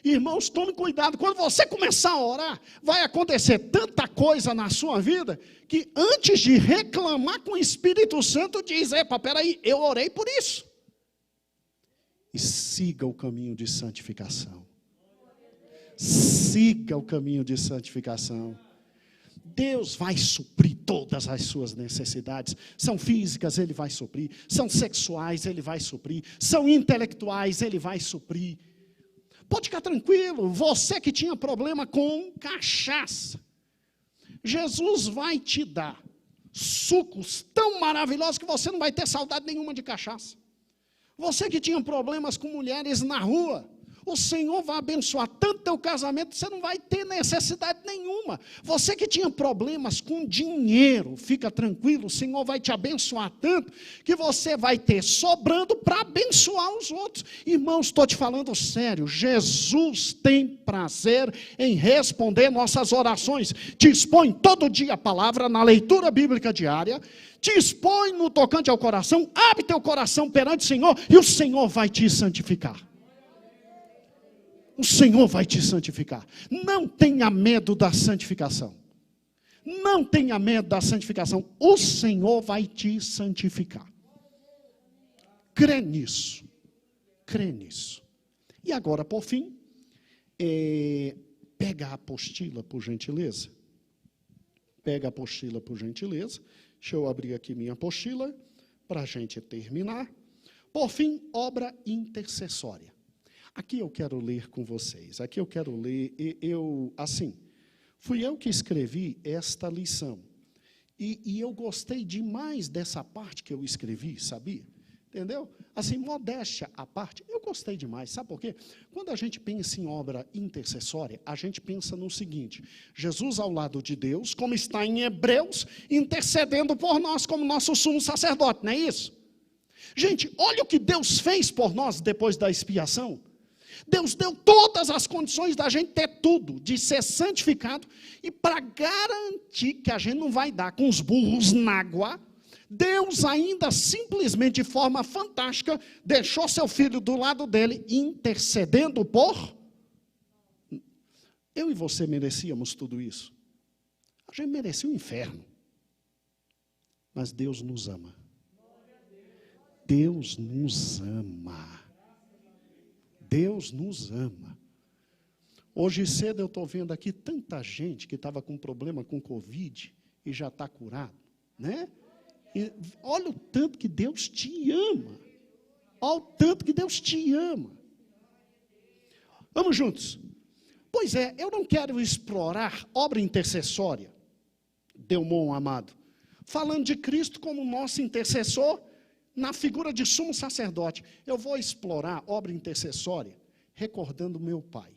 [SPEAKER 1] Irmãos, tome cuidado. Quando você começar a orar, vai acontecer tanta coisa na sua vida, que antes de reclamar com o Espírito Santo, diz: epa, peraí, eu orei por isso. E siga o caminho de santificação. Siga o caminho de santificação. Deus vai suprir todas as suas necessidades. São físicas, Ele vai suprir. São sexuais, Ele vai suprir. São intelectuais, Ele vai suprir. Pode ficar tranquilo, você que tinha problema com cachaça, Jesus vai te dar sucos tão maravilhosos que você não vai ter saudade nenhuma de cachaça. Você que tinha problemas com mulheres na rua, o Senhor vai abençoar tanto teu casamento, você não vai ter necessidade nenhuma. Você que tinha problemas com dinheiro, fica tranquilo, o Senhor vai te abençoar tanto, que você vai ter sobrando para abençoar os outros. Irmãos, estou te falando sério, Jesus tem prazer em responder nossas orações. Te expõe todo dia a palavra na leitura bíblica diária, te expõe no tocante ao coração, abre teu coração perante o Senhor, e o Senhor vai te santificar. O Senhor vai te santificar. Não tenha medo da santificação. Não tenha medo da santificação. O Senhor vai te santificar. Crê nisso. Crê nisso. E agora, por fim, pega a apostila, por gentileza. Pega a apostila, por gentileza. Deixa eu abrir aqui minha apostila, para a gente terminar. Por fim, obra intercessória. Aqui eu quero ler com vocês, aqui eu quero ler, fui eu que escrevi esta lição, e eu gostei demais dessa parte que eu escrevi, sabia? Entendeu? Assim, modéstia à parte, eu gostei demais, sabe por quê? Quando a gente pensa em obra intercessória, a gente pensa no seguinte: Jesus ao lado de Deus, como está em Hebreus, intercedendo por nós como nosso sumo sacerdote, não é isso? Gente, olha o que Deus fez por nós depois da expiação. Deus deu todas as condições da gente ter tudo, de ser santificado, e para garantir que a gente não vai dar com os burros na água, Deus ainda simplesmente de forma fantástica deixou seu filho do lado dele, intercedendo por... Eu e você merecíamos tudo isso. A gente merecia o inferno. Mas Deus nos ama. Deus nos ama. Deus nos ama. Hoje cedo eu estou vendo aqui tanta gente que estava com problema com Covid e já está curado, né? E olha o tanto que Deus te ama. Olha o tanto que Deus te ama. Vamos juntos. Pois é, eu não quero explorar obra intercessória, Delmon amado, falando de Cristo como nosso intercessor, na figura de sumo sacerdote. Eu vou explorar obra intercessória recordando meu pai.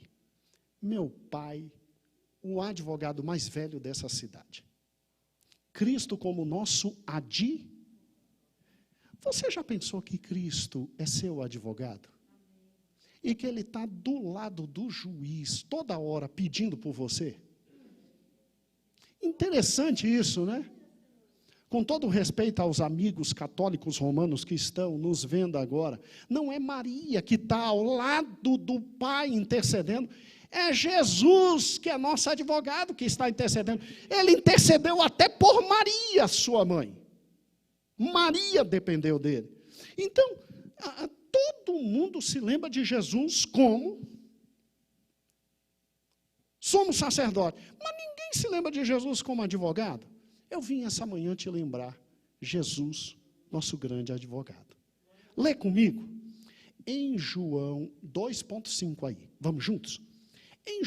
[SPEAKER 1] Meu pai, o advogado mais velho dessa cidade. Cristo como nosso Você já pensou que Cristo é seu advogado? E que Ele está do lado do juiz, toda hora, pedindo por você? Interessante isso, né? Com todo respeito aos amigos católicos romanos que estão nos vendo agora, não é Maria que está ao lado do Pai intercedendo, é Jesus que é nosso advogado que está intercedendo. Ele intercedeu até por Maria, sua mãe. Maria dependeu dele. Então, todo mundo se lembra de Jesus como sumo sacerdote, mas ninguém se lembra de Jesus como advogado. Eu vim essa manhã te lembrar, Jesus, nosso grande advogado. Lê comigo, em João 2,5 aí, vamos juntos? Em 1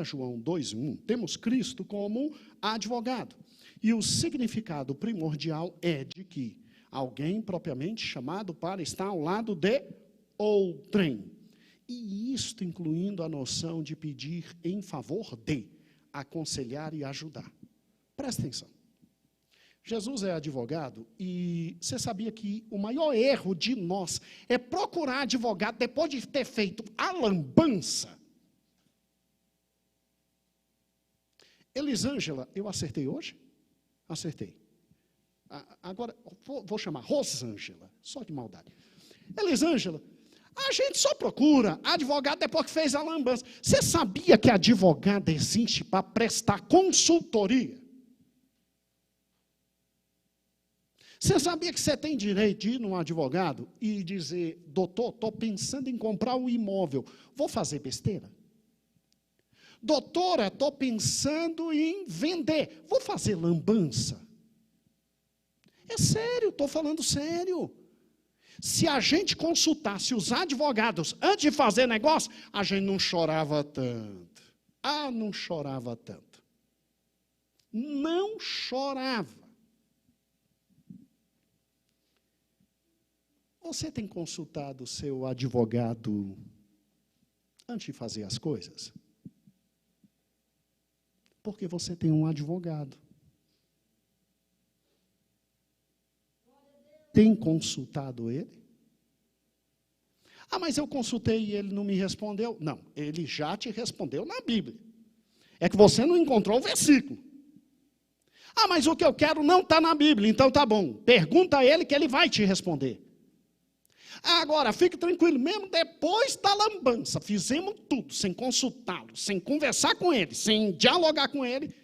[SPEAKER 1] João 2,1, temos Cristo como advogado. E o significado primordial é de que alguém propriamente chamado para estar ao lado de outrem. E isto incluindo a noção de pedir em favor de, aconselhar e ajudar. Presta atenção. Jesus é advogado e você sabia que o maior erro de nós é procurar advogado depois de ter feito a lambança. Elisângela, eu acertei hoje? Acertei. Agora, vou chamar Rosângela, só de maldade. Elisângela, A gente só procura advogado depois que fez a lambança. Você sabia que advogado existe para prestar consultoria? Você sabia que você tem direito de ir num advogado e dizer, doutor, estou pensando em comprar um imóvel, vou fazer besteira? Doutora, estou pensando em vender, vou fazer lambança? É sério, estou falando sério. Se a gente consultasse os advogados antes de fazer negócio, a gente não chorava tanto. Ah, não chorava tanto. Não chorava. Você tem consultado o seu advogado antes de fazer as coisas? Porque você tem um advogado. Tem consultado ele? Ah, mas eu consultei e ele não me respondeu. Não, ele já te respondeu na Bíblia. É que você não encontrou o versículo. Ah, mas o que eu quero não está na Bíblia, então tá bom. Pergunta a ele que ele vai te responder. Agora, fique tranquilo, mesmo depois da lambança, fizemos tudo, sem consultá-lo, sem conversar com ele, sem dialogar com ele,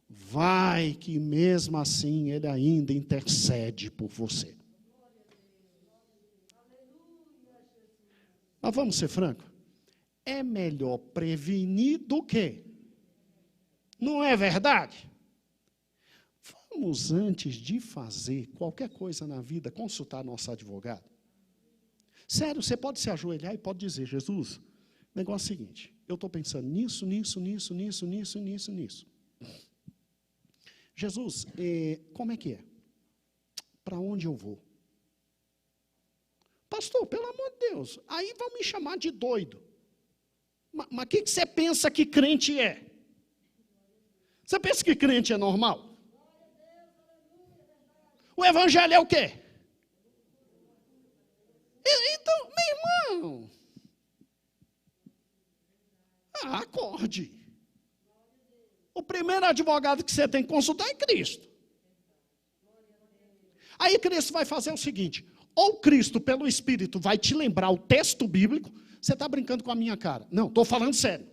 [SPEAKER 1] vai que mesmo assim ele ainda intercede por você. Mas vamos ser francos, é melhor prevenir do que? Não é verdade? Vamos, antes de fazer qualquer coisa na vida, consultar nosso advogado. Sério, você pode se ajoelhar e pode dizer, Jesus, o negócio é o seguinte, eu estou pensando nisso. Jesus, como é que é? Para onde eu vou? Pastor, pelo amor de Deus, aí vão me chamar de doido. Mas o que você pensa que crente é? Você pensa que crente é normal? O evangelho é o quê? Então, meu irmão, acorde. O primeiro advogado que você tem que consultar é Cristo. Aí Cristo vai fazer o seguinte, ou Cristo, pelo Espírito, vai te lembrar o texto bíblico, você está brincando com a minha cara. Não, estou falando sério.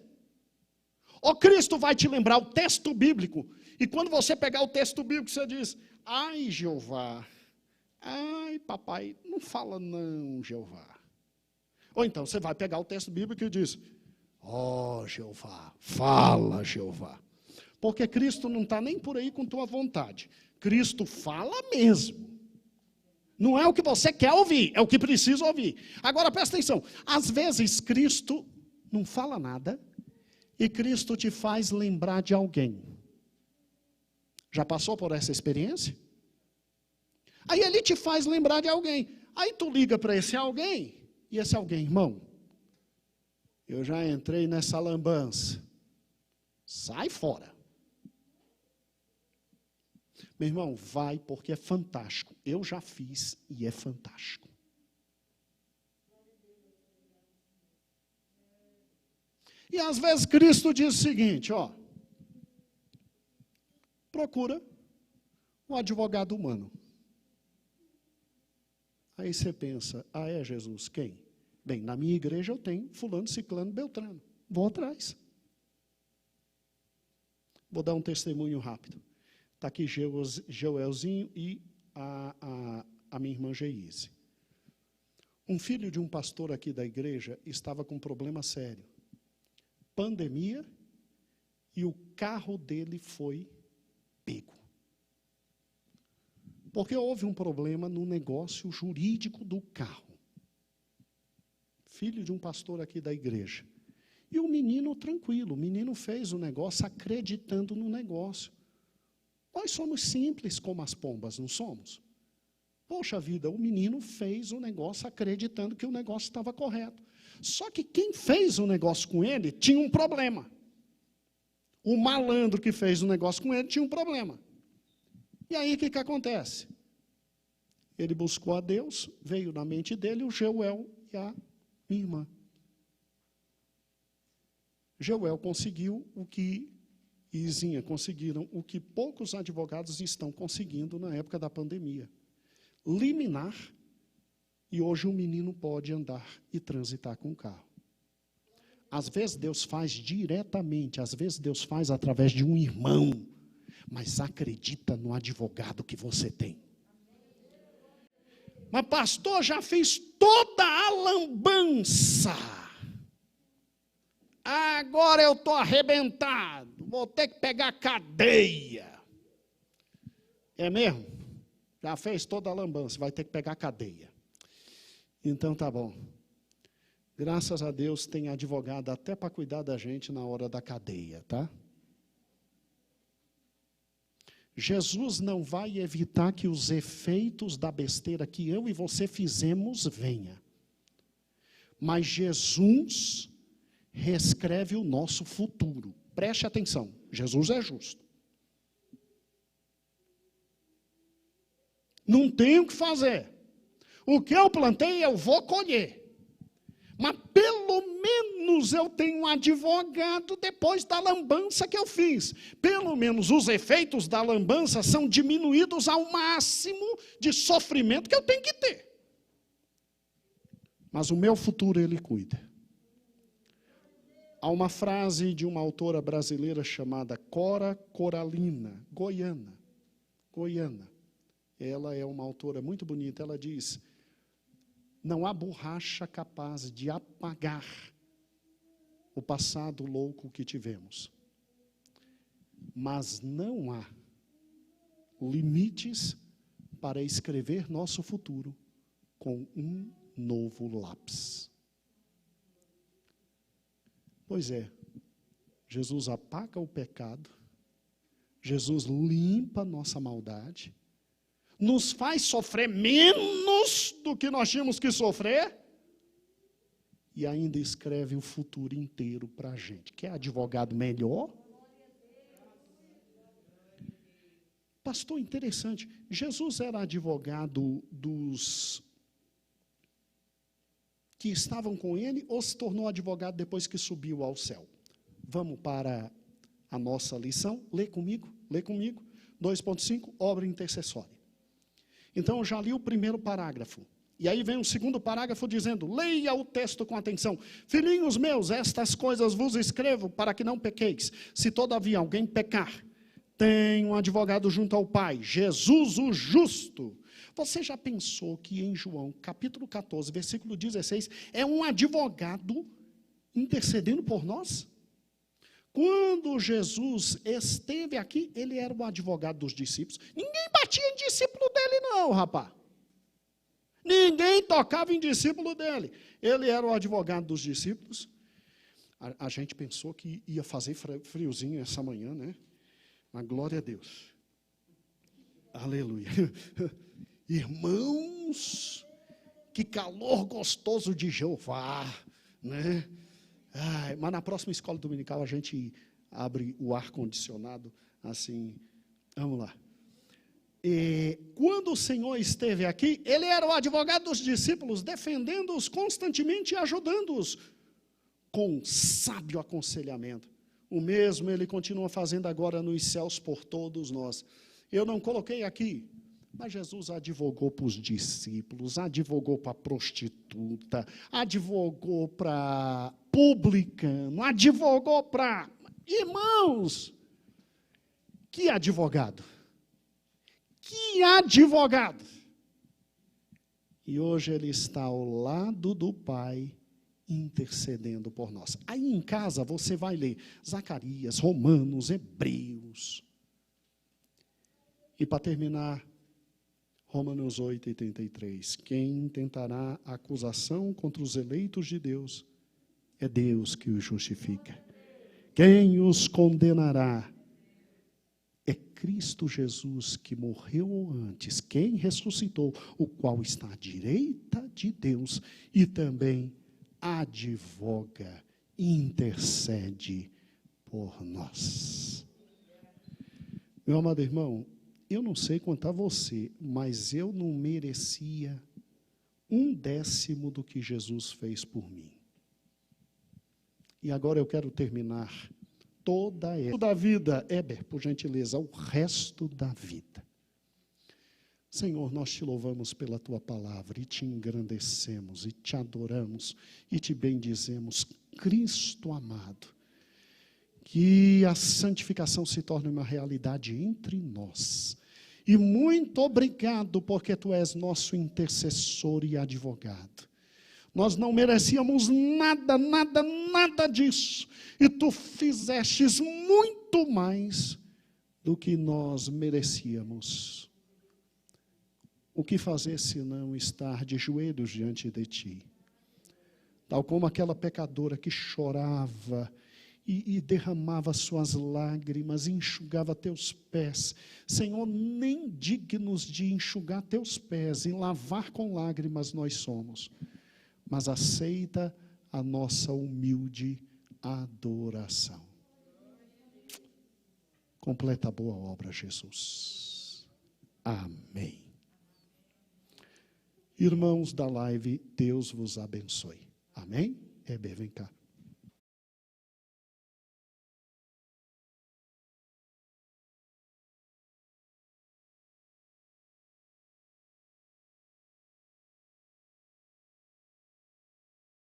[SPEAKER 1] Ou Cristo vai te lembrar o texto bíblico, e quando você pegar o texto bíblico, você diz, ai, Jeová, ai, papai, não fala não, Jeová. Ou então você vai pegar o texto bíblico e diz, ó, Jeová, fala, Jeová. Porque Cristo não está nem por aí com tua vontade. Cristo fala mesmo. Não é o que você quer ouvir, é o que precisa ouvir. Agora, presta atenção. Às vezes, Cristo não fala nada e Cristo te faz lembrar de alguém. Já passou por essa experiência? Aí ele te faz lembrar de alguém. Aí tu liga para esse alguém, e esse alguém, irmão, eu já entrei nessa lambança. Sai fora. Meu irmão, vai porque é fantástico. Eu já fiz e é fantástico. E às vezes Cristo diz o seguinte, ó, procura um advogado humano. Aí você pensa, é Jesus, quem? Bem, na minha igreja eu tenho fulano, ciclano, beltrano. Vou atrás. Vou dar um testemunho rápido. Está aqui Joelzinho e a minha irmã Geise. Um filho de um pastor aqui da igreja estava com um problema sério. Pandemia, e o carro dele foi pego. Porque houve um problema no negócio jurídico do carro. Filho de um pastor aqui da igreja. E o menino tranquilo, o menino fez o negócio acreditando no negócio. Nós somos simples como as pombas, não somos? Poxa vida, o menino fez o negócio acreditando que o negócio estava correto. Só que quem fez o negócio com ele tinha um problema. O malandro que fez o negócio com ele tinha um problema. E aí o que acontece? Ele buscou a Deus, veio na mente dele o Joel e a minha irmã. Joel conseguiu o que Izinha conseguiram o que poucos advogados estão conseguindo na época da pandemia. Liminar E hoje um menino pode andar e transitar com o carro. Às vezes Deus faz diretamente, às vezes Deus faz através de um irmão, mas acredita no advogado que você tem. Mas pastor, já fez toda a lambança. Agora eu estou arrebentado, vou ter que pegar cadeia. É mesmo? Já fez toda a lambança, vai ter que pegar cadeia. Então tá bom. Graças a Deus tem advogado até para cuidar da gente na hora da cadeia, tá? Jesus não vai evitar que os efeitos da besteira que eu e você fizemos venha. Mas Jesus reescreve o nosso futuro. Preste atenção, Jesus é justo. Não tenho o que fazer. O que eu plantei, eu vou colher. Mas pelo menos eu tenho um advogado depois da lambança que eu fiz. Pelo menos os efeitos da lambança são diminuídos ao máximo de sofrimento que eu tenho que ter. Mas o meu futuro ele cuida. Há uma frase de uma autora brasileira chamada Cora Coralina, goiana. Ela é uma autora muito bonita. Ela diz: não há borracha capaz de apagar o passado louco que tivemos. Mas não há limites para escrever nosso futuro com um novo lápis. Pois é, Jesus apaga o pecado, Jesus limpa nossa maldade, nos faz sofrer menos do que nós tínhamos que sofrer e ainda escreve o futuro inteiro para a gente. Quer advogado melhor? Pastor, interessante, Jesus era advogado dos que estavam com ele ou se tornou advogado depois que subiu ao céu? Vamos para a nossa lição, lê comigo, 2.5, obra intercessória. Então, eu já li o primeiro parágrafo. E aí vem o segundo parágrafo dizendo: leia o texto com atenção. Filhinhos meus, estas coisas vos escrevo para que não pequeis. Se todavia alguém pecar, tem um advogado junto ao Pai, Jesus o justo. Você já pensou que em João, capítulo 14, versículo 16, é um advogado intercedendo por nós? Quando Jesus esteve aqui, ele era o advogado dos discípulos. Ninguém batia em discípulo dele não, rapaz. Ninguém tocava em discípulo dele. Ele era o advogado dos discípulos. A gente pensou que ia fazer friozinho essa manhã, né? Mas glória a Deus. Aleluia. Irmãos, que calor gostoso de Jeová, né? Ai, mas na próxima escola dominical a gente abre o ar-condicionado assim. Vamos lá. E quando o Senhor esteve aqui, ele era o advogado dos discípulos, defendendo-os constantemente e ajudando-os com sábio aconselhamento. O mesmo ele continua fazendo agora nos céus por todos nós. Eu não coloquei aqui, mas Jesus advogou para os discípulos, advogou para a prostituta, advogou para publicano, advogou para... Irmãos, que advogado! Que advogado! E hoje ele está ao lado do Pai, intercedendo por nós. Aí em casa você vai ler Zacarias, Romanos, Hebreus. E para terminar, Romanos 8:33. Quem tentará acusação contra os eleitos de Deus, é Deus que os justifica. Quem os condenará? É Cristo Jesus que morreu antes, quem ressuscitou, o qual está à direita de Deus e também advoga, intercede por nós. Meu amado irmão, eu não sei quanto a você, mas eu não merecia 1/10 do que Jesus fez por mim. E agora eu quero terminar toda a vida, Heber, por gentileza, o resto da vida. Senhor, nós te louvamos pela tua palavra e te engrandecemos e te adoramos e te bendizemos, Cristo amado. Que a santificação se torne uma realidade entre nós. E muito obrigado, porque tu és nosso intercessor e advogado. Nós não merecíamos nada, nada, nada disso. E tu fizestes muito mais do que nós merecíamos. O que fazer senão estar de joelhos diante de ti? Tal como aquela pecadora que chorava e derramava suas lágrimas, e enxugava teus pés. Senhor, nem dignos de enxugar teus pés e lavar com lágrimas nós somos. Mas aceita a nossa humilde adoração. Completa a boa obra, Jesus. Amém. Irmãos da live, Deus vos abençoe. Amém? Heber, vem cá.